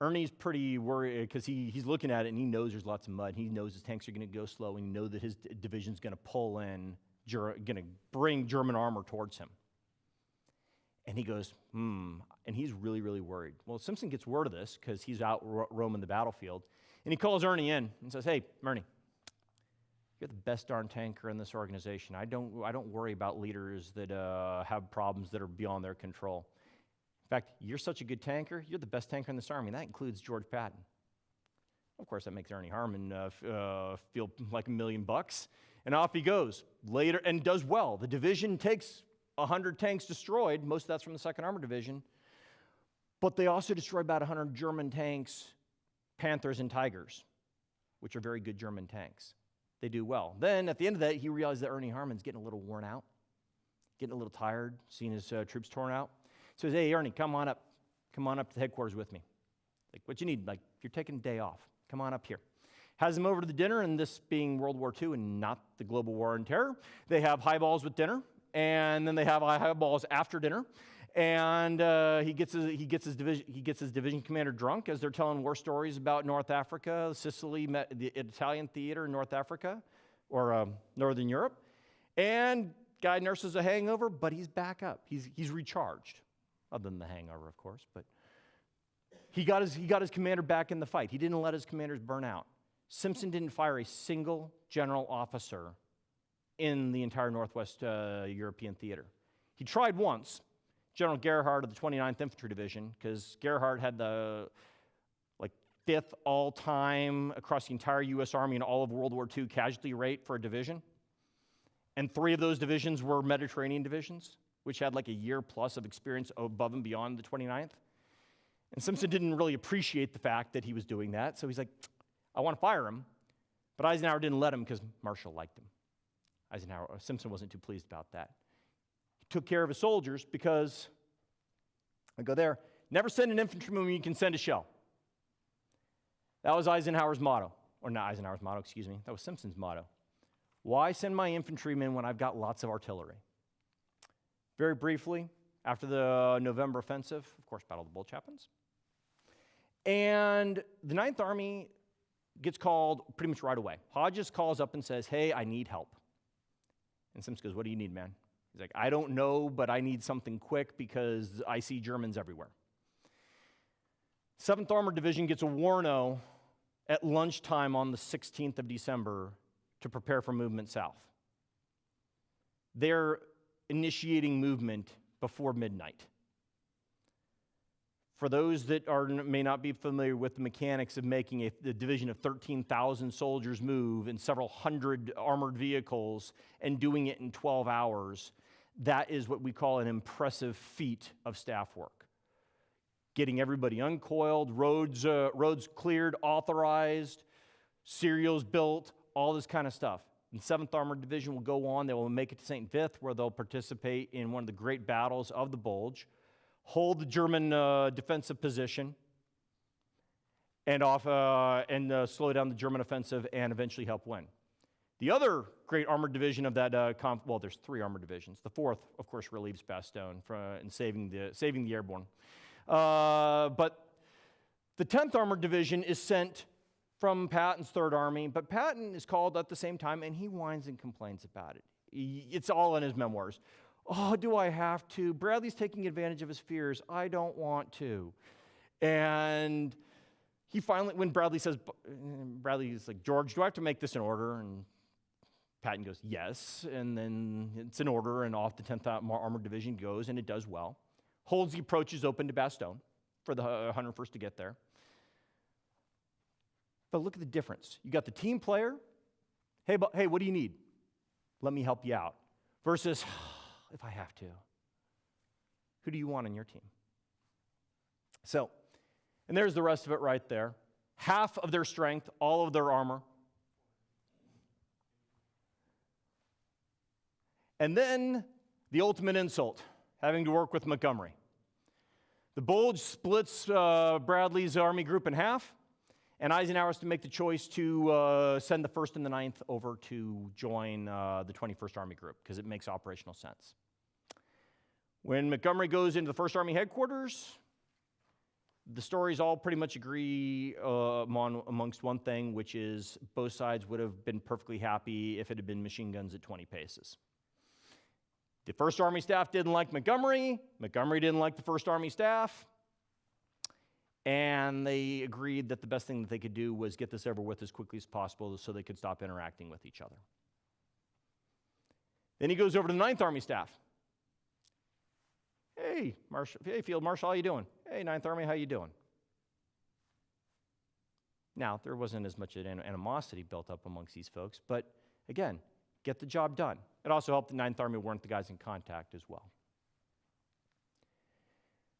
Ernie's pretty worried because he's looking at it and he knows there's lots of mud. He knows his tanks are going to go slow and he knows that his division's going to pull in, going to bring German armor towards him. And he goes, and he's really, really worried. Well, Simpson gets word of this because he's out roaming the battlefield. And he calls Ernie in and says, hey, Ernie, you're the best darn tanker in this organization. I don't worry about leaders that have problems that are beyond their control. In fact, you're such a good tanker, you're the best tanker in this army, and that includes George Patton. Of course, that makes Ernie Harmon feel like $1 million, and off he goes later and does well. The division takes 100 tanks destroyed, most of that's from the 2nd Armored Division, but they also destroy about 100 German tanks, Panthers and Tigers, which are very good German tanks. They do well. Then at the end of that, he realized that Ernie Harmon's getting a little worn out, getting a little tired, seeing his troops torn out. So he says, hey, Ernie, come on up to the headquarters with me. Like, what you need? Like, you're taking a day off. Come on up here. Has him over to the dinner, and this being World War II and not the global war on terror, they have highballs with dinner, and then they have highballs after dinner. And he gets his division commander drunk as they're telling war stories about North Africa, Sicily, the Italian theater in North Africa, or Northern Europe. And guy nurses a hangover, but he's back up. He's recharged, other than the hangover, of course. But he got his commander back in the fight. He didn't let his commanders burn out. Simpson didn't fire a single general officer in the entire Northwest European theater. He tried once. General Gerhardt of the 29th Infantry Division, because Gerhardt had the 5th all-time across the entire U.S. Army and all of World War II casualty rate for a division. And 3 of those divisions were Mediterranean divisions, which had a year plus of experience above and beyond the 29th. And Simpson didn't really appreciate the fact that he was doing that, so he's like, I want to fire him. But Eisenhower didn't let him because Marshall liked him. Simpson wasn't too pleased about that. Took care of his soldiers because, I go there, never send an infantryman when you can send a shell. That was Eisenhower's motto. Or not Eisenhower's motto, excuse me. That was Simpson's motto. Why send my infantrymen when I've got lots of artillery? Very briefly, after the November offensive, of course, Battle of the Bulge happens. And the 9th Army gets called pretty much right away. Hodges calls up and says, hey, I need help. And Simpson goes, what do you need, man? He's like, I don't know, but I need something quick because I see Germans everywhere. 7th Armored Division gets a warno at lunchtime on the 16th of December to prepare for movement south. They're initiating movement before midnight. For those that may not be familiar with the mechanics of making a division of 13,000 soldiers move in several hundred armored vehicles and doing it in 12 hours, that is what we call an impressive feat of staff work. Getting everybody uncoiled, roads cleared, authorized, serials built, all this kind of stuff. And 7th Armored Division will go on. They will make it to St. Vith, where they'll participate in one of the great battles of the Bulge, hold the German defensive position, and slow down the German offensive and eventually help win. The other great armored division of that well, there's 3 armored divisions. The 4th, of course, relieves Bastogne in saving the airborne. But the 10th Armored Division is sent from Patton's Third Army, but Patton is called at the same time, and he whines and complains about it. It's all in his memoirs. Oh, do I have to? Bradley's taking advantage of his fears. I don't want to. And he finally, when Bradley's like, George, do I have to make this in order? And Patton goes, yes. And then it's in order, and off the 10th Armored Division goes, and it does well. Holds the approaches open to Bastogne for the 101st to get there. But look at the difference. You got the team player. Hey, what do you need? Let me help you out. Versus, if I have to. Who do you want on your team? So, and there's the rest of it right there. Half of their strength, all of their armor. And then the ultimate insult, having to work with Montgomery. The Bulge splits Bradley's army group in half, and Eisenhower has to make the choice to send the 1st and the 9th over to join the 21st Army Group, because it makes operational sense. When Montgomery goes into the 1st Army headquarters, the stories all pretty much agree amongst one thing, which is both sides would have been perfectly happy if it had been machine guns at 20 paces. The 1st Army staff didn't like Montgomery. Montgomery didn't like the 1st Army staff. And they agreed that the best thing that they could do was get this over with as quickly as possible so they could stop interacting with each other. Then he goes over to the 9th Army staff. Hey, Field Marshal, how you doing? Hey, 9th Army, how you doing? Now, there wasn't as much animosity built up amongst these folks, but again, get the job done. It also helped the 9th Army weren't the guys in contact as well.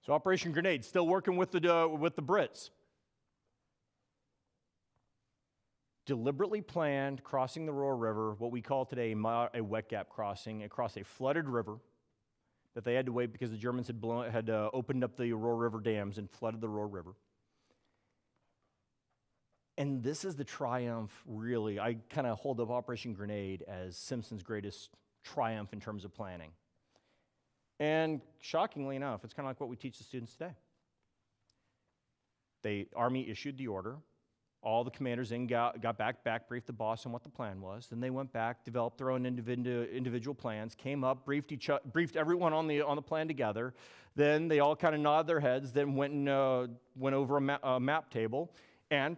So Operation Grenade, still working with the Brits. Deliberately planned crossing the Roar River, what we call today a wet gap crossing, across a flooded river that they had to wait because the Germans had opened up the Roar River dams and flooded the Roar River. And this is the triumph, really. I kind of hold up Operation Grenade as Simpson's greatest triumph in terms of planning. And shockingly enough, it's kind of like what we teach the students today. The Army issued the order. All the commanders then got back, briefed the boss on what the plan was. Then they went back, developed their own individual plans, came up, briefed everyone on the plan together. Then they all kind of nodded their heads, then went over a map table and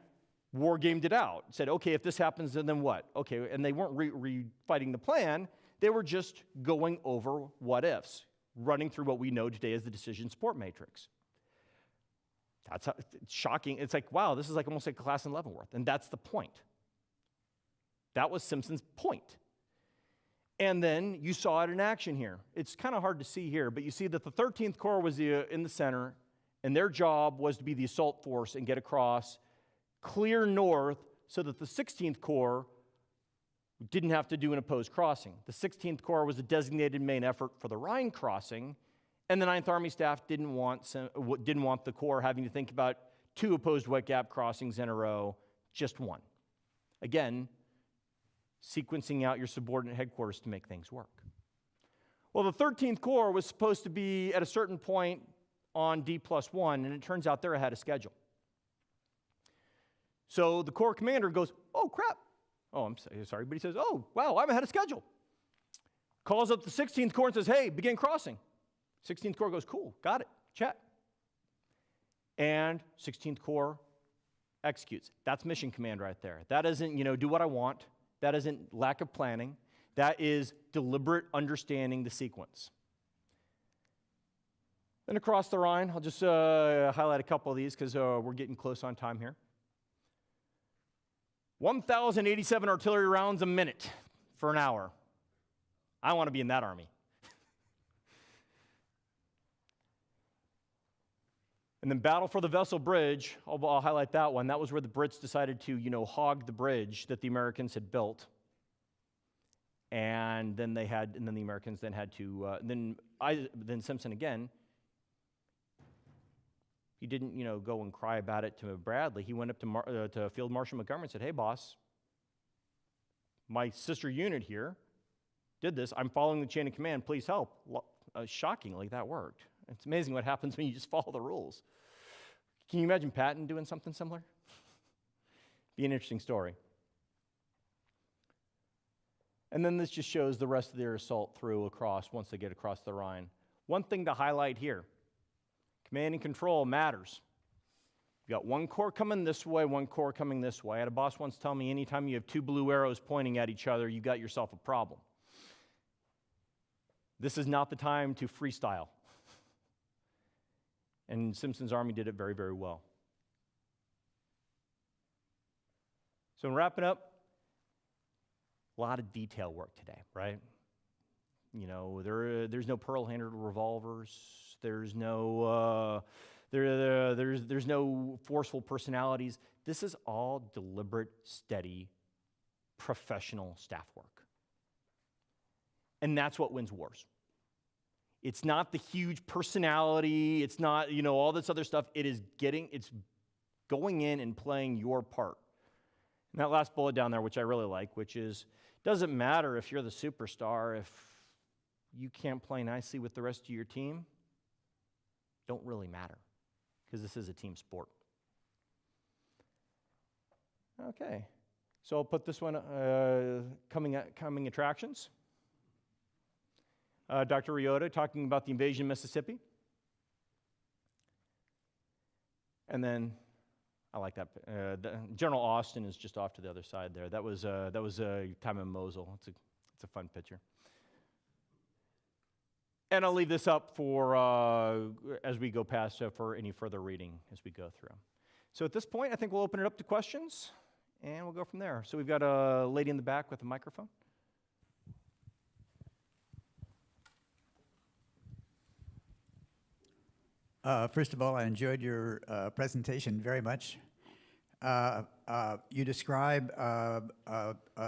war gamed it out. Said, okay, if this happens, then what? Okay, and they weren't re-fighting the plan. They were just going over what ifs, running through what we know today as the decision support matrix. That's it's shocking. It's like, wow, this is like almost like a class in Leavenworth. And that's the point. That was Simpson's point. And then you saw it in action here. It's kind of hard to see here, but you see that the 13th Corps was in the center, and their job was to be the assault force and get across, clear north, so that the 16th Corps didn't have to do an opposed crossing. The 16th Corps was a designated main effort for the Rhine crossing, and the 9th Army staff didn't want the Corps having to think about 2 opposed wet gap crossings in a row, just one. Again, sequencing out your subordinate headquarters to make things work. Well, the 13th Corps was supposed to be at a certain point on D+1, and it turns out they're ahead of schedule. So the Corps commander goes, oh, crap. Oh, I'm sorry, but he says, oh, wow, I'm ahead of schedule. Calls up the 16th Corps and says, hey, begin crossing. 16th Corps goes, cool, got it, check. And 16th Corps executes. That's mission command right there. That isn't, do what I want. That isn't lack of planning. That is deliberate understanding the sequence. Then across the Rhine, I'll just highlight a couple of these because we're getting close on time here. 1,087 artillery rounds a minute for an hour. I want to be in that army. And then Battle for the Vessel Bridge, I'll highlight that one. That was where the Brits decided to, hog the bridge that the Americans had built. And then the Americans then had to, then Simpson again, he didn't, go and cry about it to Bradley. He went up to Field Marshal Montgomery and said, hey, boss, my sister unit here did this. I'm following the chain of command. Please help. Shockingly, that worked. It's amazing what happens when you just follow the rules. Can you imagine Patton doing something similar? Be an interesting story. And then this just shows the rest of their assault through across once they get across the Rhine. One thing to highlight here, command and control matters. You've got one corps coming this way, one corps coming this way. I had a boss once tell me anytime you have two blue arrows pointing at each other, you got yourself a problem. This is not the time to freestyle. And Simpson's army did it very, very well. So in wrapping up, a lot of detail work today, right? You know, there's no pearl-handled revolvers. There's no there's no forceful personalities. This is all deliberate, steady, professional staff work. And that's what wins wars. It's not the huge personality. It's not, all this other stuff. It's going in and playing your part. And that last bullet down there, which I really like, which is, doesn't matter if you're the superstar, if you can't play nicely with the rest of your team, don't really matter, because this is a team sport. Okay, so I'll put this one, coming attractions. Dr. Ryota talking about the invasion of Mississippi. And then, I like that. General Austin is just off to the other side there. That was time in Mosul. It's a fun picture. And I'll leave this up for as we go past for any further reading as we go through. So at this point, I think we'll open it up to questions, and we'll go from there. So we've got a lady in the back with a microphone. First of all, I enjoyed your presentation very much. You describe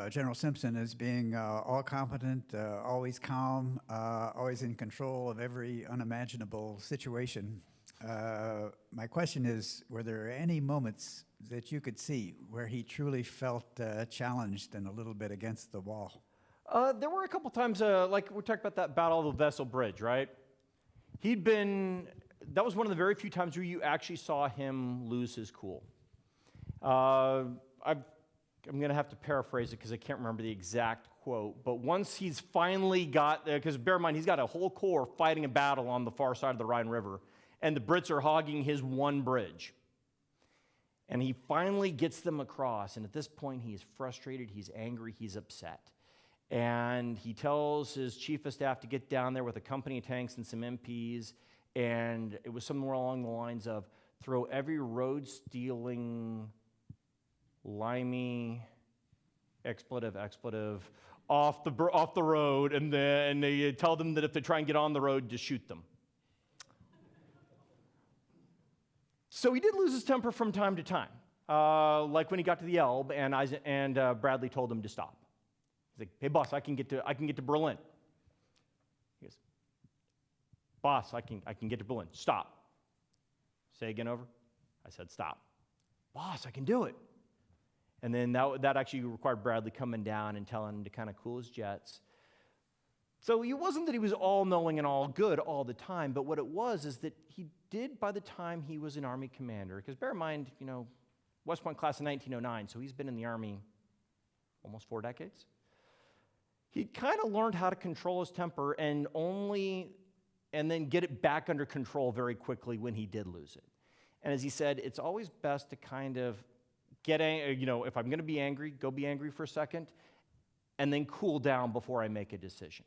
General Simpson as being all competent, always calm, always in control of every unimaginable situation. My question is, were there any moments that you could see where he truly felt challenged and a little bit against the wall? There were a couple times, like we talked about that Battle of the Vessel Bridge, right? That was one of the very few times where you actually saw him lose his cool. I'm going to have to paraphrase it because I can't remember the exact quote, but once he's finally got, because bear in mind, he's got a whole corps fighting a battle on the far side of the Rhine River, and the Brits are hogging his one bridge. And he finally gets them across, and at this point, he's frustrated, he's angry, he's upset. And he tells his chief of staff to get down there with a company of tanks and some MPs, and it was somewhere along the lines of, throw every road-stealing, limey, expletive, off the road, and they tell them that if they try and get on the road, to shoot them. So he did lose his temper from time to time, like when he got to the Elbe, and Bradley told him to stop. He's like, "Hey, boss, I can get to Berlin." He goes, "Boss, I can get to Berlin. Stop." Say again over. I said, "Stop." "Boss, I can do it." And then that actually required Bradley coming down and telling him to kind of cool his jets. So it wasn't that he was all-knowing and all good all the time, but what it was is that he did, by the time he was an Army commander, because bear in mind, West Point class in 1909, so he's been in the Army almost 4 decades. He kind of learned how to control his temper and then get it back under control very quickly when he did lose it. And as he said, it's always best to kind of if I'm going to be angry, go be angry for a second, and then cool down before I make a decision.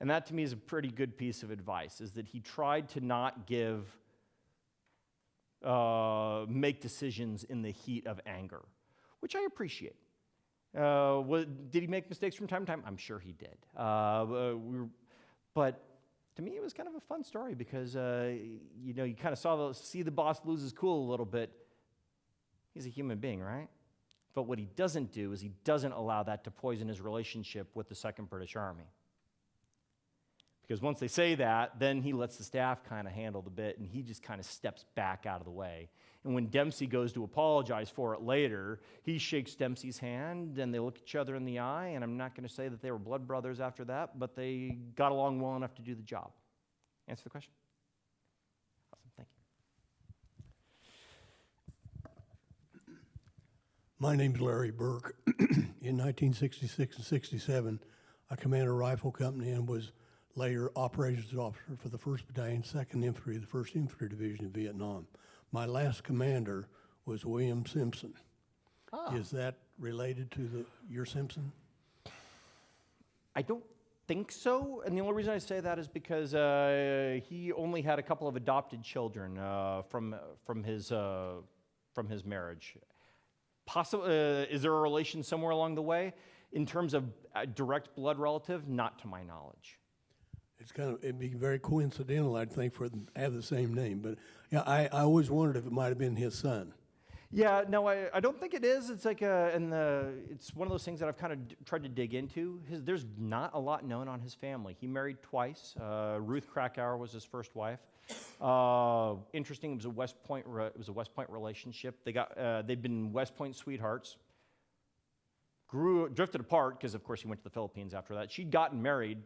And that to me is a pretty good piece of advice, is that he tried to not make decisions in the heat of anger, which I appreciate. Did he make mistakes from time to time? I'm sure he did. But to me, it was kind of a fun story because, you kind of see the boss lose his cool a little bit. He's a human being, right? But what he doesn't do is he doesn't allow that to poison his relationship with the 2nd British Army. Because once they say that, then he lets the staff kind of handle the bit, and he just kind of steps back out of the way. And when Dempsey goes to apologize for it later, he shakes Dempsey's hand, and they look each other in the eye, and I'm not going to say that they were blood brothers after that, but they got along well enough to do the job. Answer the question? Awesome, thank you. My name's Larry Burke. In 1966 and 67, I commanded a rifle company and was later operations officer for the 1st Battalion, 2nd Infantry, the 1st Infantry Division in Vietnam. My last commander was William Simpson. Is that related to your Simpson? I don't think so, and the only reason I say that is because he only had a couple of adopted children from his marriage. Is there a relation somewhere along the way? In terms of a direct blood relative, not to my knowledge. It'd be very coincidental, I'd think, for them to have the same name. But yeah, I always wondered if it might have been his son. Yeah, no, I don't think it is. It's like it's one of those things that I've kind of tried to dig into. There's not a lot known on his family. He married twice. Ruth Krakauer was his first wife. Interesting. It was a West Point relationship. They'd been West Point sweethearts. Drifted apart because, of course, he went to the Philippines after that. She'd gotten married,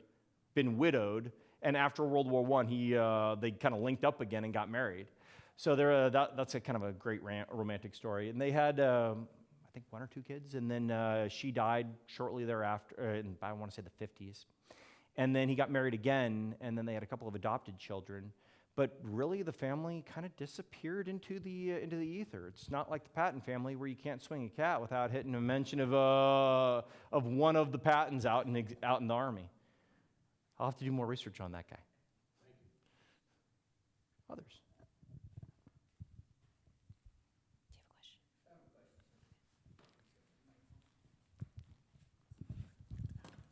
been widowed, and after World War I, they kind of linked up again and got married. So that's a kind of a great romantic story. And they had, I think, 1 or 2 kids, and then she died shortly thereafter, in, I want to say the 50s. And then he got married again, and then they had a couple of adopted children. But really, the family kind of disappeared into the ether. It's not like the Patton family where you can't swing a cat without hitting a mention of one of the Pattons out in the Army. I'll have to do more research on that guy. Others.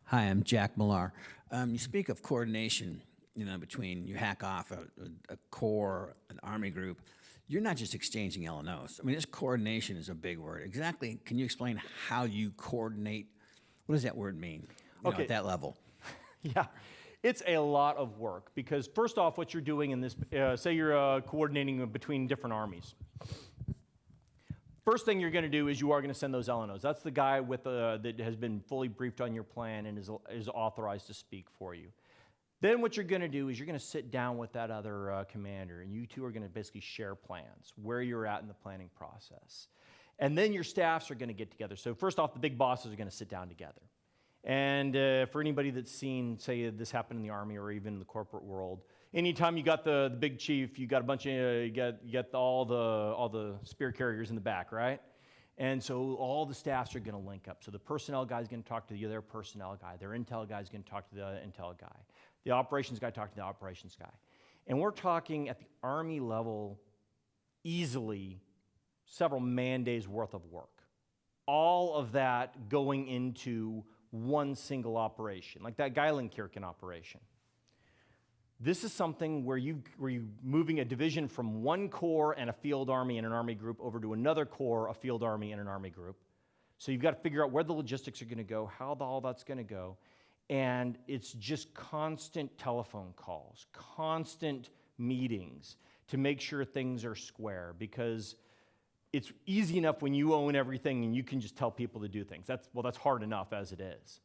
Hi, I'm Jack Millar. You speak of coordination, between you hack off a corps, an army group. You're not just exchanging LNOs. I mean, this coordination is a big word. Exactly, can you explain how you coordinate? What does that word mean at that level? Yeah, it's a lot of work because first off, what you're doing in this, say you're coordinating between different armies. First thing you're going to do is you are going to send those LNOs. That's the guy that has been fully briefed on your plan and is authorized to speak for you. Then what you're going to do is you're going to sit down with that other commander, and you two are going to basically share plans, where you're at in the planning process. And then your staffs are going to get together. So first off, the big bosses are going to sit down together. And for anybody that's seen, say, this happen in the Army or even in the corporate world, anytime you got the big chief, you got a bunch of you got all the spear carriers in the back, right? And so all the staffs are going to link up. So the personnel guy is going to talk to the other personnel guy. Their intel guy is going to talk to the intel guy. The operations guy talk to the operations guy. And we're talking at the Army level easily several man-days worth of work. All of that going into one single operation, like that Geilenkirchen operation. This is something where you're moving a division from one corps and a field army and an army group over to another corps, a field army, and an army group. So you've got to figure out where the logistics are going to go, how all that's going to go. And it's just constant telephone calls, constant meetings to make sure things are square, because it's easy enough when you own everything and you can just tell people to do things. That's hard enough as it is.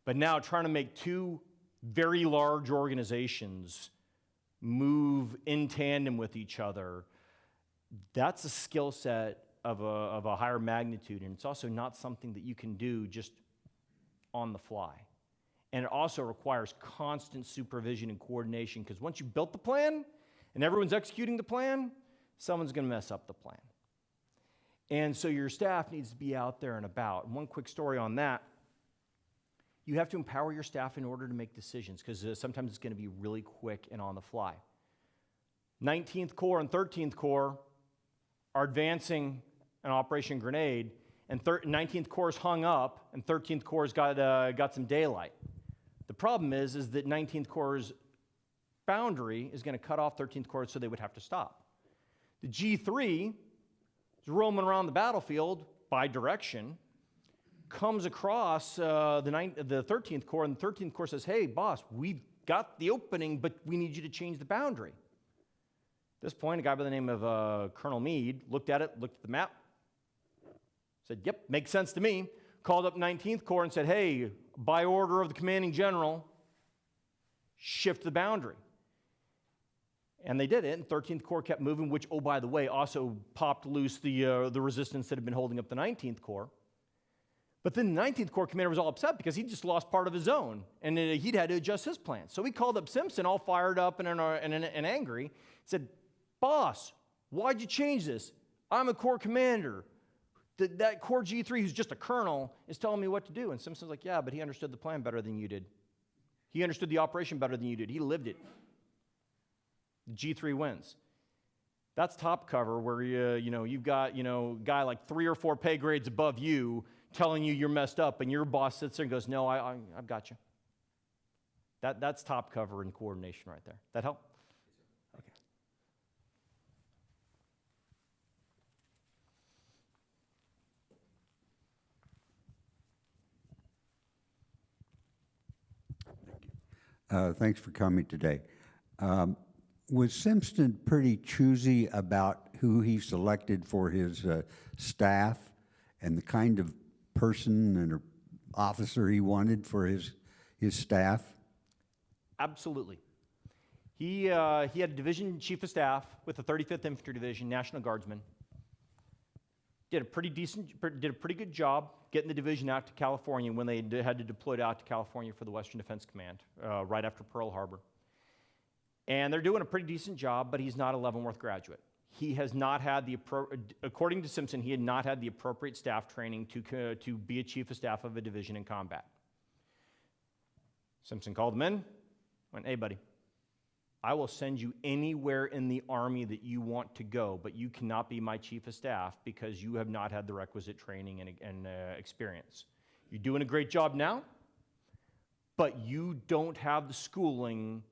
But now trying to make two very large organizations move in tandem with each other, that's a skill set of a higher magnitude, and it's also not something that you can do just on the fly. And it also requires constant supervision and coordination, because once you built the plan and everyone's executing the plan, someone's going to mess up the plan. And so your staff needs to be out there and about. And one quick story on that. You have to empower your staff in order to make decisions, because sometimes it's going to be really quick and on the fly. 19th Corps and 13th Corps are advancing an Operation Grenade, and 19th Corps is hung up, and 13th Corps got some daylight. The problem is that 19th Corps' boundary is going to cut off 13th Corps, so they would have to stop. The G3 is roaming around the battlefield by direction, comes across the 13th Corps, and the 13th Corps says, "Hey, boss, we've got the opening, but we need you to change the boundary." At this point, a guy by the name of Colonel Meade looked at the map, said, "Yep, makes sense to me." Called up 19th Corps and said, "Hey, by order of the commanding general, shift the boundary." And they did it, and 13th Corps kept moving, which, oh, by the way, also popped loose the resistance that had been holding up the 19th Corps. But then the 19th Corps commander was all upset because he just lost part of his own, and he'd had to adjust his plans. So he called up Simpson, all fired up and angry, said, "Boss, why'd you change this? I'm a Corps commander. That Corps G3, who's just a colonel, is telling me what to do." And Simpson's like, "Yeah, but he understood the plan better than you did. He understood the operation better than you did. He lived it." G3 wins. That's top cover where you've got a guy like 3 or 4 pay grades above you telling you you're messed up, and your boss sits there and goes, "No, I've got you." That's top cover and coordination right there. That help? Okay. Thanks for coming today. Was Simpson pretty choosy about who he selected for his staff and the kind of person and officer he wanted for his staff? Absolutely. He had a division chief of staff with the 35th Infantry Division, National Guardsman. Did a pretty good job getting the division out to California when they had to deploy it out to California for the Western Defense Command right after Pearl Harbor. And they're doing a pretty decent job, but he's not a Leavenworth graduate. He has not had according to Simpson, he had not had the appropriate staff training to be a chief of staff of a division in combat. Simpson called him in, went, "Hey, buddy, I will send you anywhere in the Army that you want to go, but you cannot be my chief of staff because you have not had the requisite training and experience. You're doing a great job now, but you don't have the schooling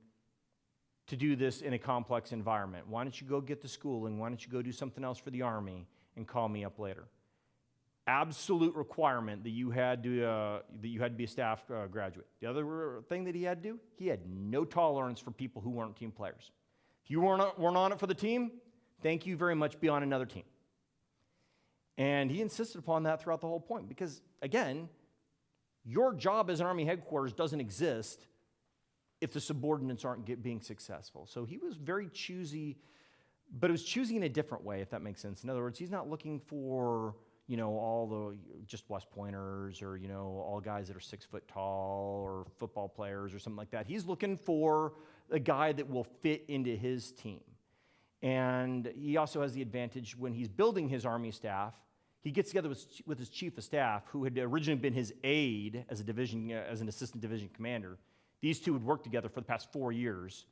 to do this in a complex environment. Why don't you go get the schooling? Why don't you go do something else for the Army and call me up later?" Absolute requirement that you had to be a staff graduate. The other thing that he had to do, he had no tolerance for people who weren't team players. If you weren't on it for the team, thank you very much, be on another team. And he insisted upon that throughout the whole point because, again, your job as an Army headquarters doesn't exist if the subordinates aren't being successful. So he was very choosy, but it was choosy in a different way, if that makes sense. In other words, he's not looking for, all the just West Pointers or, all guys that are 6 foot tall or football players or something like that. He's looking for a guy that will fit into his team. And he also has the advantage when he's building his Army staff, he gets together with his chief of staff, who had originally been his aide as an assistant division commander. These two had worked together for the past 4 years.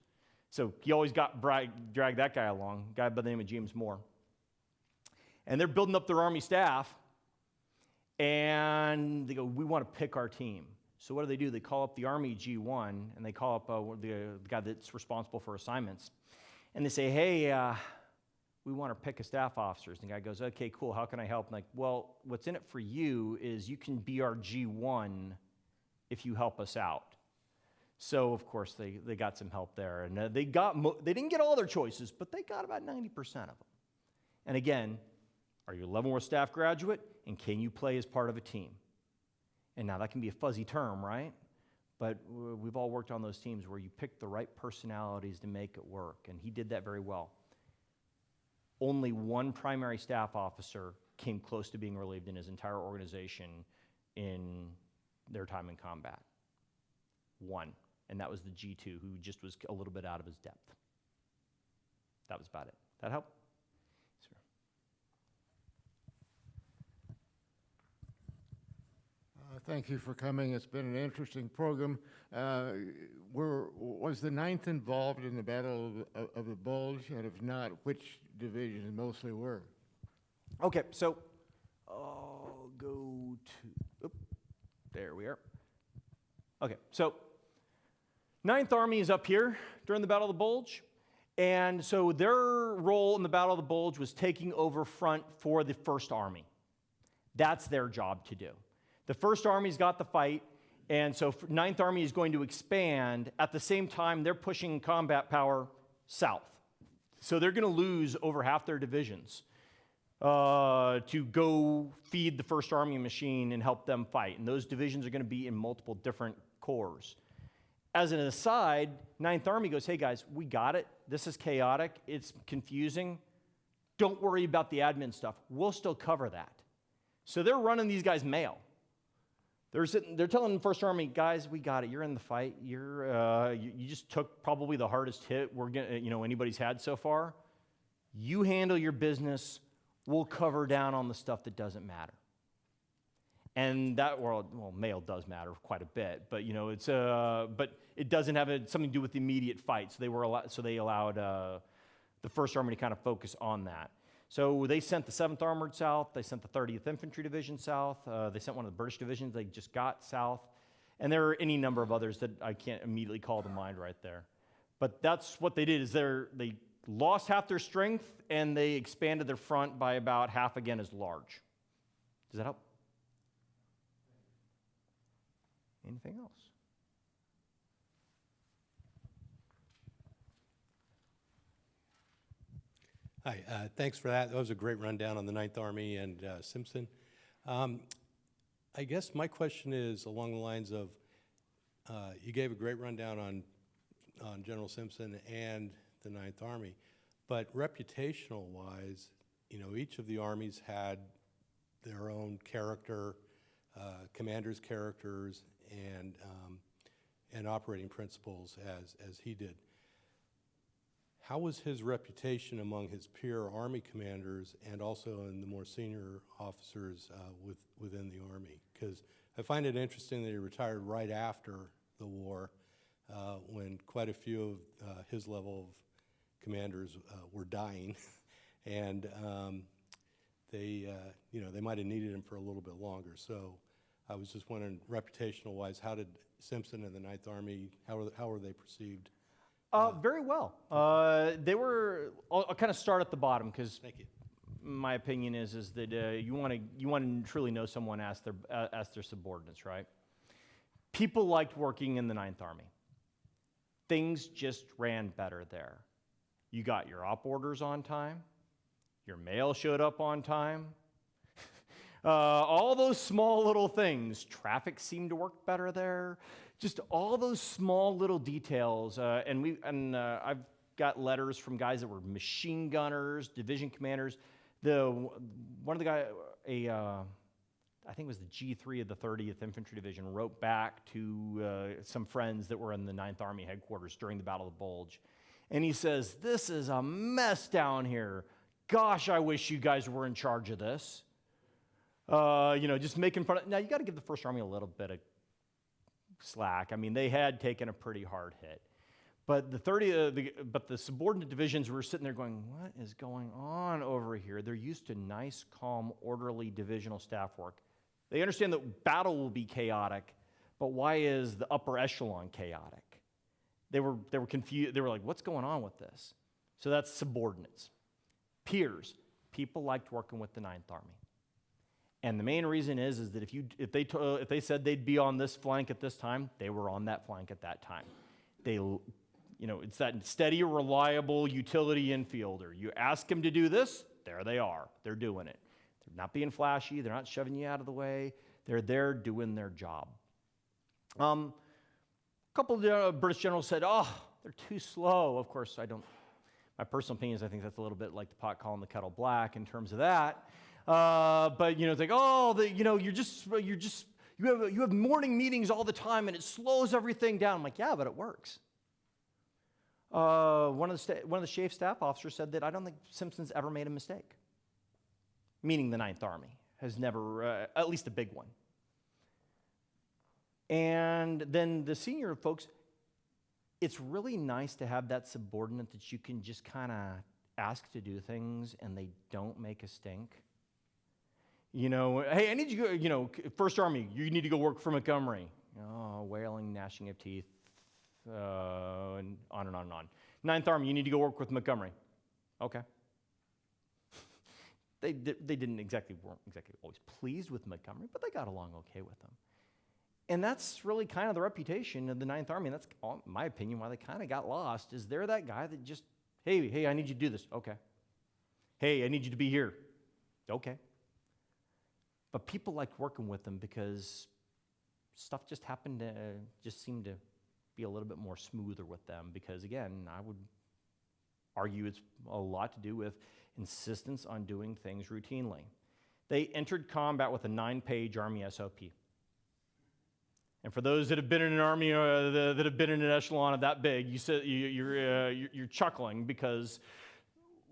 So he always dragged that guy along, a guy by the name of James Moore. And they're building up their Army staff, and they go, "We want to pick our team." So what do? They call up the Army G1, and they call up the guy that's responsible for assignments. And they say, "Hey, we want to pick a staff officer." And the guy goes, "Okay, cool, how can I help?" And like, "Well, what's in it for you is you can be our G1 if you help us out." So, of course, they got some help there. And they didn't get all their choices, but they got about 90% of them. And again, are you a Leavenworth staff graduate, and can you play as part of a team? And now that can be a fuzzy term, right? But we've all worked on those teams where you pick the right personalities to make it work, and he did that very well. Only one primary staff officer came close to being relieved in his entire organization in their time in combat. One. And that was the G2, who just was a little bit out of his depth. That was about it. That help? Sir. Thank you for coming. It's been an interesting program. Was the 9th involved in the Battle of the Bulge? And if not, which divisions mostly were? Okay, so I'll go to, there we are. Okay, so 9th Army is up here during the Battle of the Bulge. And so their role in the Battle of the Bulge was taking over front for the 1st Army. That's their job to do. The 1st Army's got the fight, and so 9th Army is going to expand. At the same time, they're pushing combat power south. So they're going to lose over half their divisions to go feed the 1st Army machine and help them fight. And those divisions are going to be in multiple different corps. As an aside, 9th Army goes, "Hey guys, we got it. This is chaotic. It's confusing. Don't worry about the admin stuff. We'll still cover that. So they're running these guys mail. They're telling the First Army, guys, we got it. You're in the fight. You just took probably the hardest hit anybody's had so far. You handle your business. We'll cover down on the stuff that doesn't matter. And that mail does matter quite a bit, but but it doesn't have something to do with the immediate fight. So they allowed the First Army to kind of focus on that. So they sent the 7th Armored south. They sent the 30th Infantry Division south. They sent one of the British divisions they just got south. And there are any number of others that I can't immediately call to mind right there. But that's what they did, is they lost half their strength, and they expanded their front by about half again as large. Does that help? Anything else? Hi, thanks for that. That was a great rundown on the 9th Army and Simpson. I guess my question is along the lines of, you gave a great rundown on General Simpson and the 9th Army, but reputational-wise, each of the armies had their own character, commanders' characters, and operating principles as he did. How was his reputation among his peer Army commanders and also in the more senior officers within the Army? Because I find it interesting that he retired right after the war when quite a few of his level of commanders were dying, and they might have needed him for a little bit longer. So I was just wondering, reputational-wise, how did Simpson and the 9th Army, how were they perceived? Very well. I'll kind of start at the bottom, because my opinion is that you want to truly know someone, ask their subordinates, right? People liked working in the 9th Army. Things just ran better there. You got your op orders on time. Your mail showed up on time. All those small little things. Traffic seemed to work better there. Just all those small little details. I've got letters from guys that were machine gunners, division commanders. One of the guys, I think it was the G3 of the 30th Infantry Division, wrote back to some friends that were in the 9th Army headquarters during the Battle of the Bulge. And he says, "This is a mess down here. Gosh, I wish you guys were in charge of this." Just making fun of. Now, you got to give the First Army a little bit of slack. I mean, they had taken a pretty hard hit. But the subordinate divisions were sitting there going, what is going on over here? They're used to nice, calm, orderly divisional staff work. They understand that battle will be chaotic, but why is the upper echelon chaotic? They were confused. They were like, what's going on with this? So that's subordinates. Peers. People liked working with the 9th Army. And the main reason is that if they said they'd be on this flank at this time, they were on that flank at that time. It's that steady, reliable utility infielder. You ask them to do this, there they are. They're doing it. They're not being flashy. They're not shoving you out of the way. They're there doing their job. A couple of British generals said, "Oh, they're too slow." Of course, my personal opinion is I think that's a little bit like the pot calling the kettle black in terms of that. But it's like, you have morning meetings all the time and it slows everything down. I'm like, yeah, but it works. One of the chief staff officers said that I don't think Simpson's ever made a mistake. Meaning the 9th Army has never, at least a big one. And then the senior folks, it's really nice to have that subordinate that you can just kind of ask to do things and they don't make a stink. Hey, I need you to go, First Army, you need to go work for Montgomery. Oh, wailing, gnashing of teeth, and on and on and on. 9th Army, you need to go work with Montgomery. Okay. They weren't exactly always pleased with Montgomery, but they got along okay with them. And that's really kind of the reputation of the 9th Army. And that's, in my opinion, why they kind of got lost, is they're that guy that just, hey, I need you to do this. Okay. Hey, I need you to be here. Okay. But people liked working with them because stuff just happened to just seem to be a little bit more smoother with them because, again, I would argue it's a lot to do with insistence on doing things routinely. They entered combat with a 9-page Army SOP. And for those that have been in an army that have been in an echelon of that big, you're chuckling because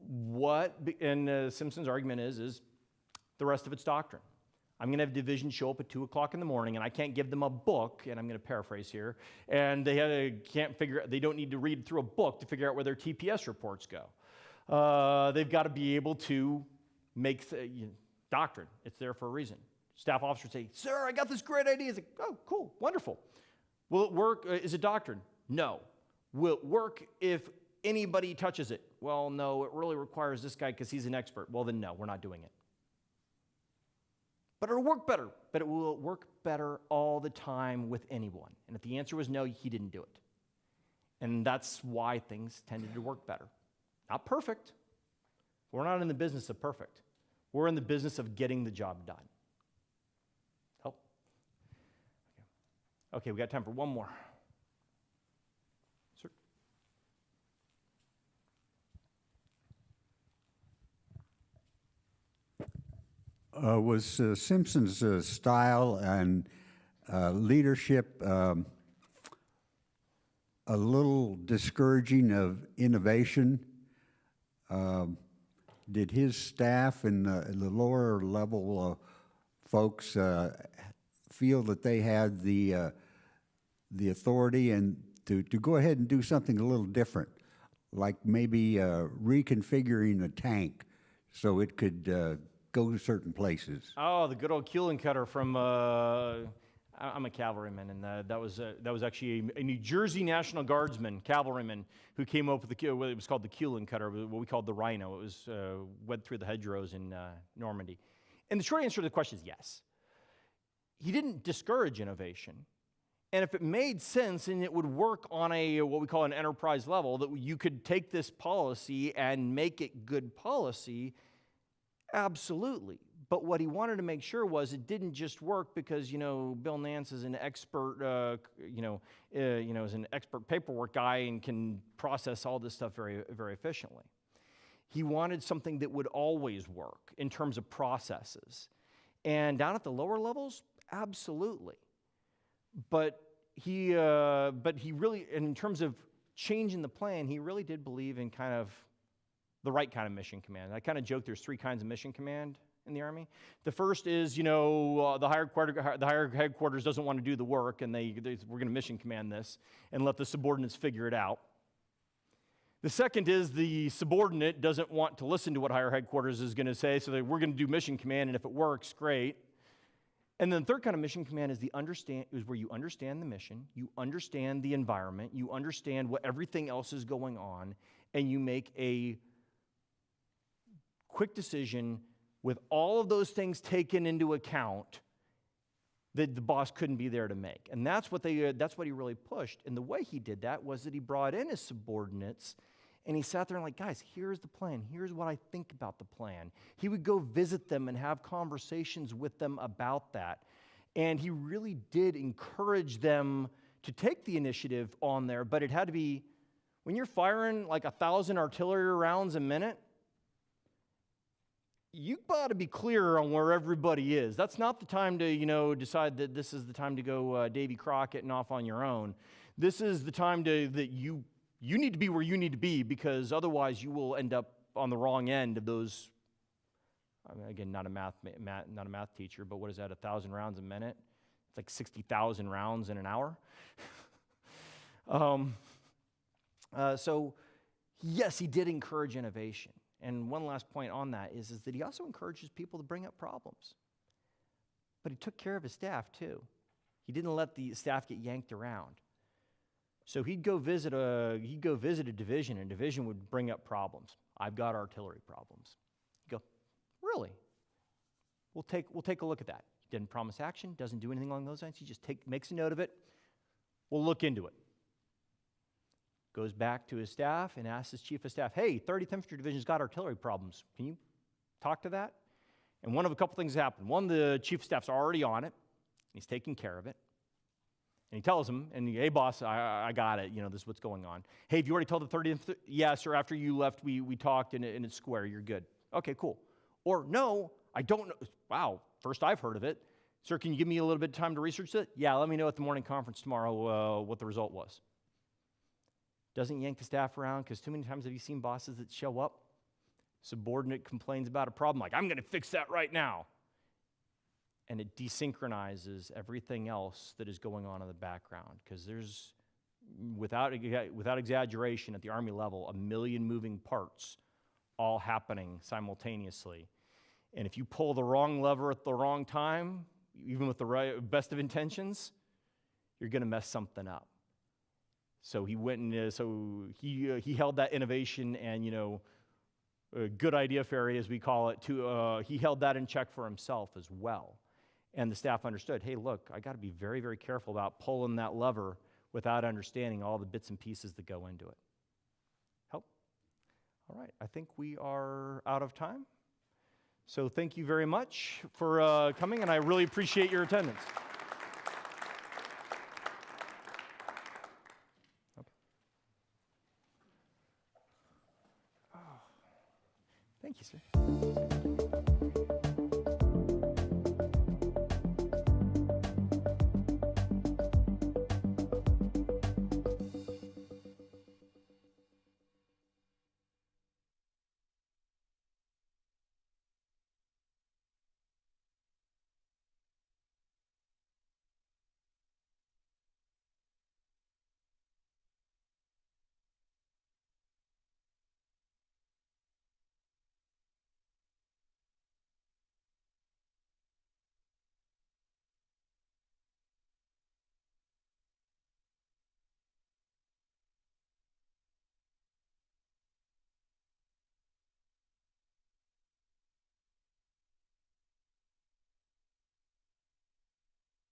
what, and Simpson's argument is the rest of it's doctrine. I'm going to have divisions show up at 2 o'clock in the morning, and I can't give them a book, and I'm going to paraphrase here, and they don't need to read through a book to figure out where their TPS reports go. They've got to be able to make doctrine. It's there for a reason. Staff officers say, "Sir, I got this great idea." It's like, "Oh, cool, wonderful. Will it work? Is it doctrine?" No. Will it work if anybody touches it? Well, no, it really requires this guy because he's an expert. Well, then no, we're not doing it. But it'll work better. But it will work better all the time with anyone. And if the answer was no, he didn't do it. And that's why things tended to work better. Not perfect. We're not in the business of perfect. We're in the business of getting the job done. Help? Okay, we got time for one more. Sir? Was Simpson's style and leadership a little discouraging of innovation? Did his staff and the lower level folks feel that they had the authority and to go ahead and do something a little different, like maybe reconfiguring a tank so it could go to certain places? Oh, the good old Kuehlen cutter from, I'm a cavalryman, and that was actually a New Jersey National Guardsman, cavalryman, who came up with it was called the Kuehlen cutter, what we called the Rhino. It was went through the hedgerows in Normandy. And the short answer to the question is yes. He didn't discourage innovation. And if it made sense and it would work on what we call an enterprise level, that you could take this policy and make it good policy, absolutely. But what he wanted to make sure was it didn't just work because, Bill Nance is an expert, is an expert paperwork guy and can process all this stuff very, very efficiently. He wanted something that would always work in terms of processes. And down at the lower levels, absolutely. But he really, and in terms of changing the plan, he really did believe in kind of the right kind of mission command. I kind of joke there's 3 kinds of mission command in the Army. The first is, the higher headquarters doesn't want to do the work, and we're going to mission command this and let the subordinates figure it out. The second is the subordinate doesn't want to listen to what higher headquarters is going to say, so we're going to do mission command, and if it works, great. And then the third kind of mission command is where you understand the mission, you understand the environment, you understand what everything else is going on, and you make a quick decision with all of those things taken into account that the boss couldn't be there to make. And that's what he really pushed. And the way he did that was that he brought in his subordinates and he sat there and guys, here's the plan. Here's what I think about the plan. He would go visit them and have conversations with them about that. And he really did encourage them to take the initiative on there, but it had to be, when you're firing 1,000 artillery rounds a minute, you got to be clear on where everybody is. That's not the time to, decide that this is the time to go Davy Crockett and off on your own. This is the time that you need to be where you need to be, because otherwise you will end up on the wrong end of those. I mean, again, not a math teacher, but what is that? 1,000 rounds a minute? It's like 60,000 rounds in an hour. So, yes, he did encourage innovation. And one last point on that is that he also encourages people to bring up problems. But he took care of his staff too. He didn't let the staff get yanked around. So he'd go visit a division, and division would bring up problems. I've got artillery problems. He'd go, really? We'll take a look at that. He didn't promise action, doesn't do anything along those lines. He just makes a note of it. We'll look into it. Goes back to his staff and asks his chief of staff, hey, 30th Infantry Division's got artillery problems. Can you talk to that? And one of a couple things happened. One, the chief of staff's already on it. He's taking care of it. And he tells him, and hey, boss, I got it. This is what's going on. Hey, have you already told the 30th? Yeah, sir, after you left, we talked, and it's square. You're good. Okay, cool. Or, no, I don't know. Wow, first I've heard of it. Sir, can you give me a little bit of time to research it? Yeah, let me know at the morning conference tomorrow what the result was. Doesn't yank the staff around, because too many times have you seen bosses that show up? Subordinate complains about a problem, like, I'm going to fix that right now. And it desynchronizes everything else that is going on in the background, because there's, without exaggeration, at the Army level, 1 million moving parts all happening simultaneously. And if you pull the wrong lever at the wrong time, even with the best of intentions, you're going to mess something up. So he went and he held that innovation and a good idea fairy, as we call it, he held that in check for himself as well. And the staff understood, hey, look, I got to be very, very careful about pulling that lever without understanding all the bits and pieces that go into it. Help? All right, I think we are out of time. So thank you very much for coming, and I really appreciate your attendance. Okay. Oh. Thank you, sir.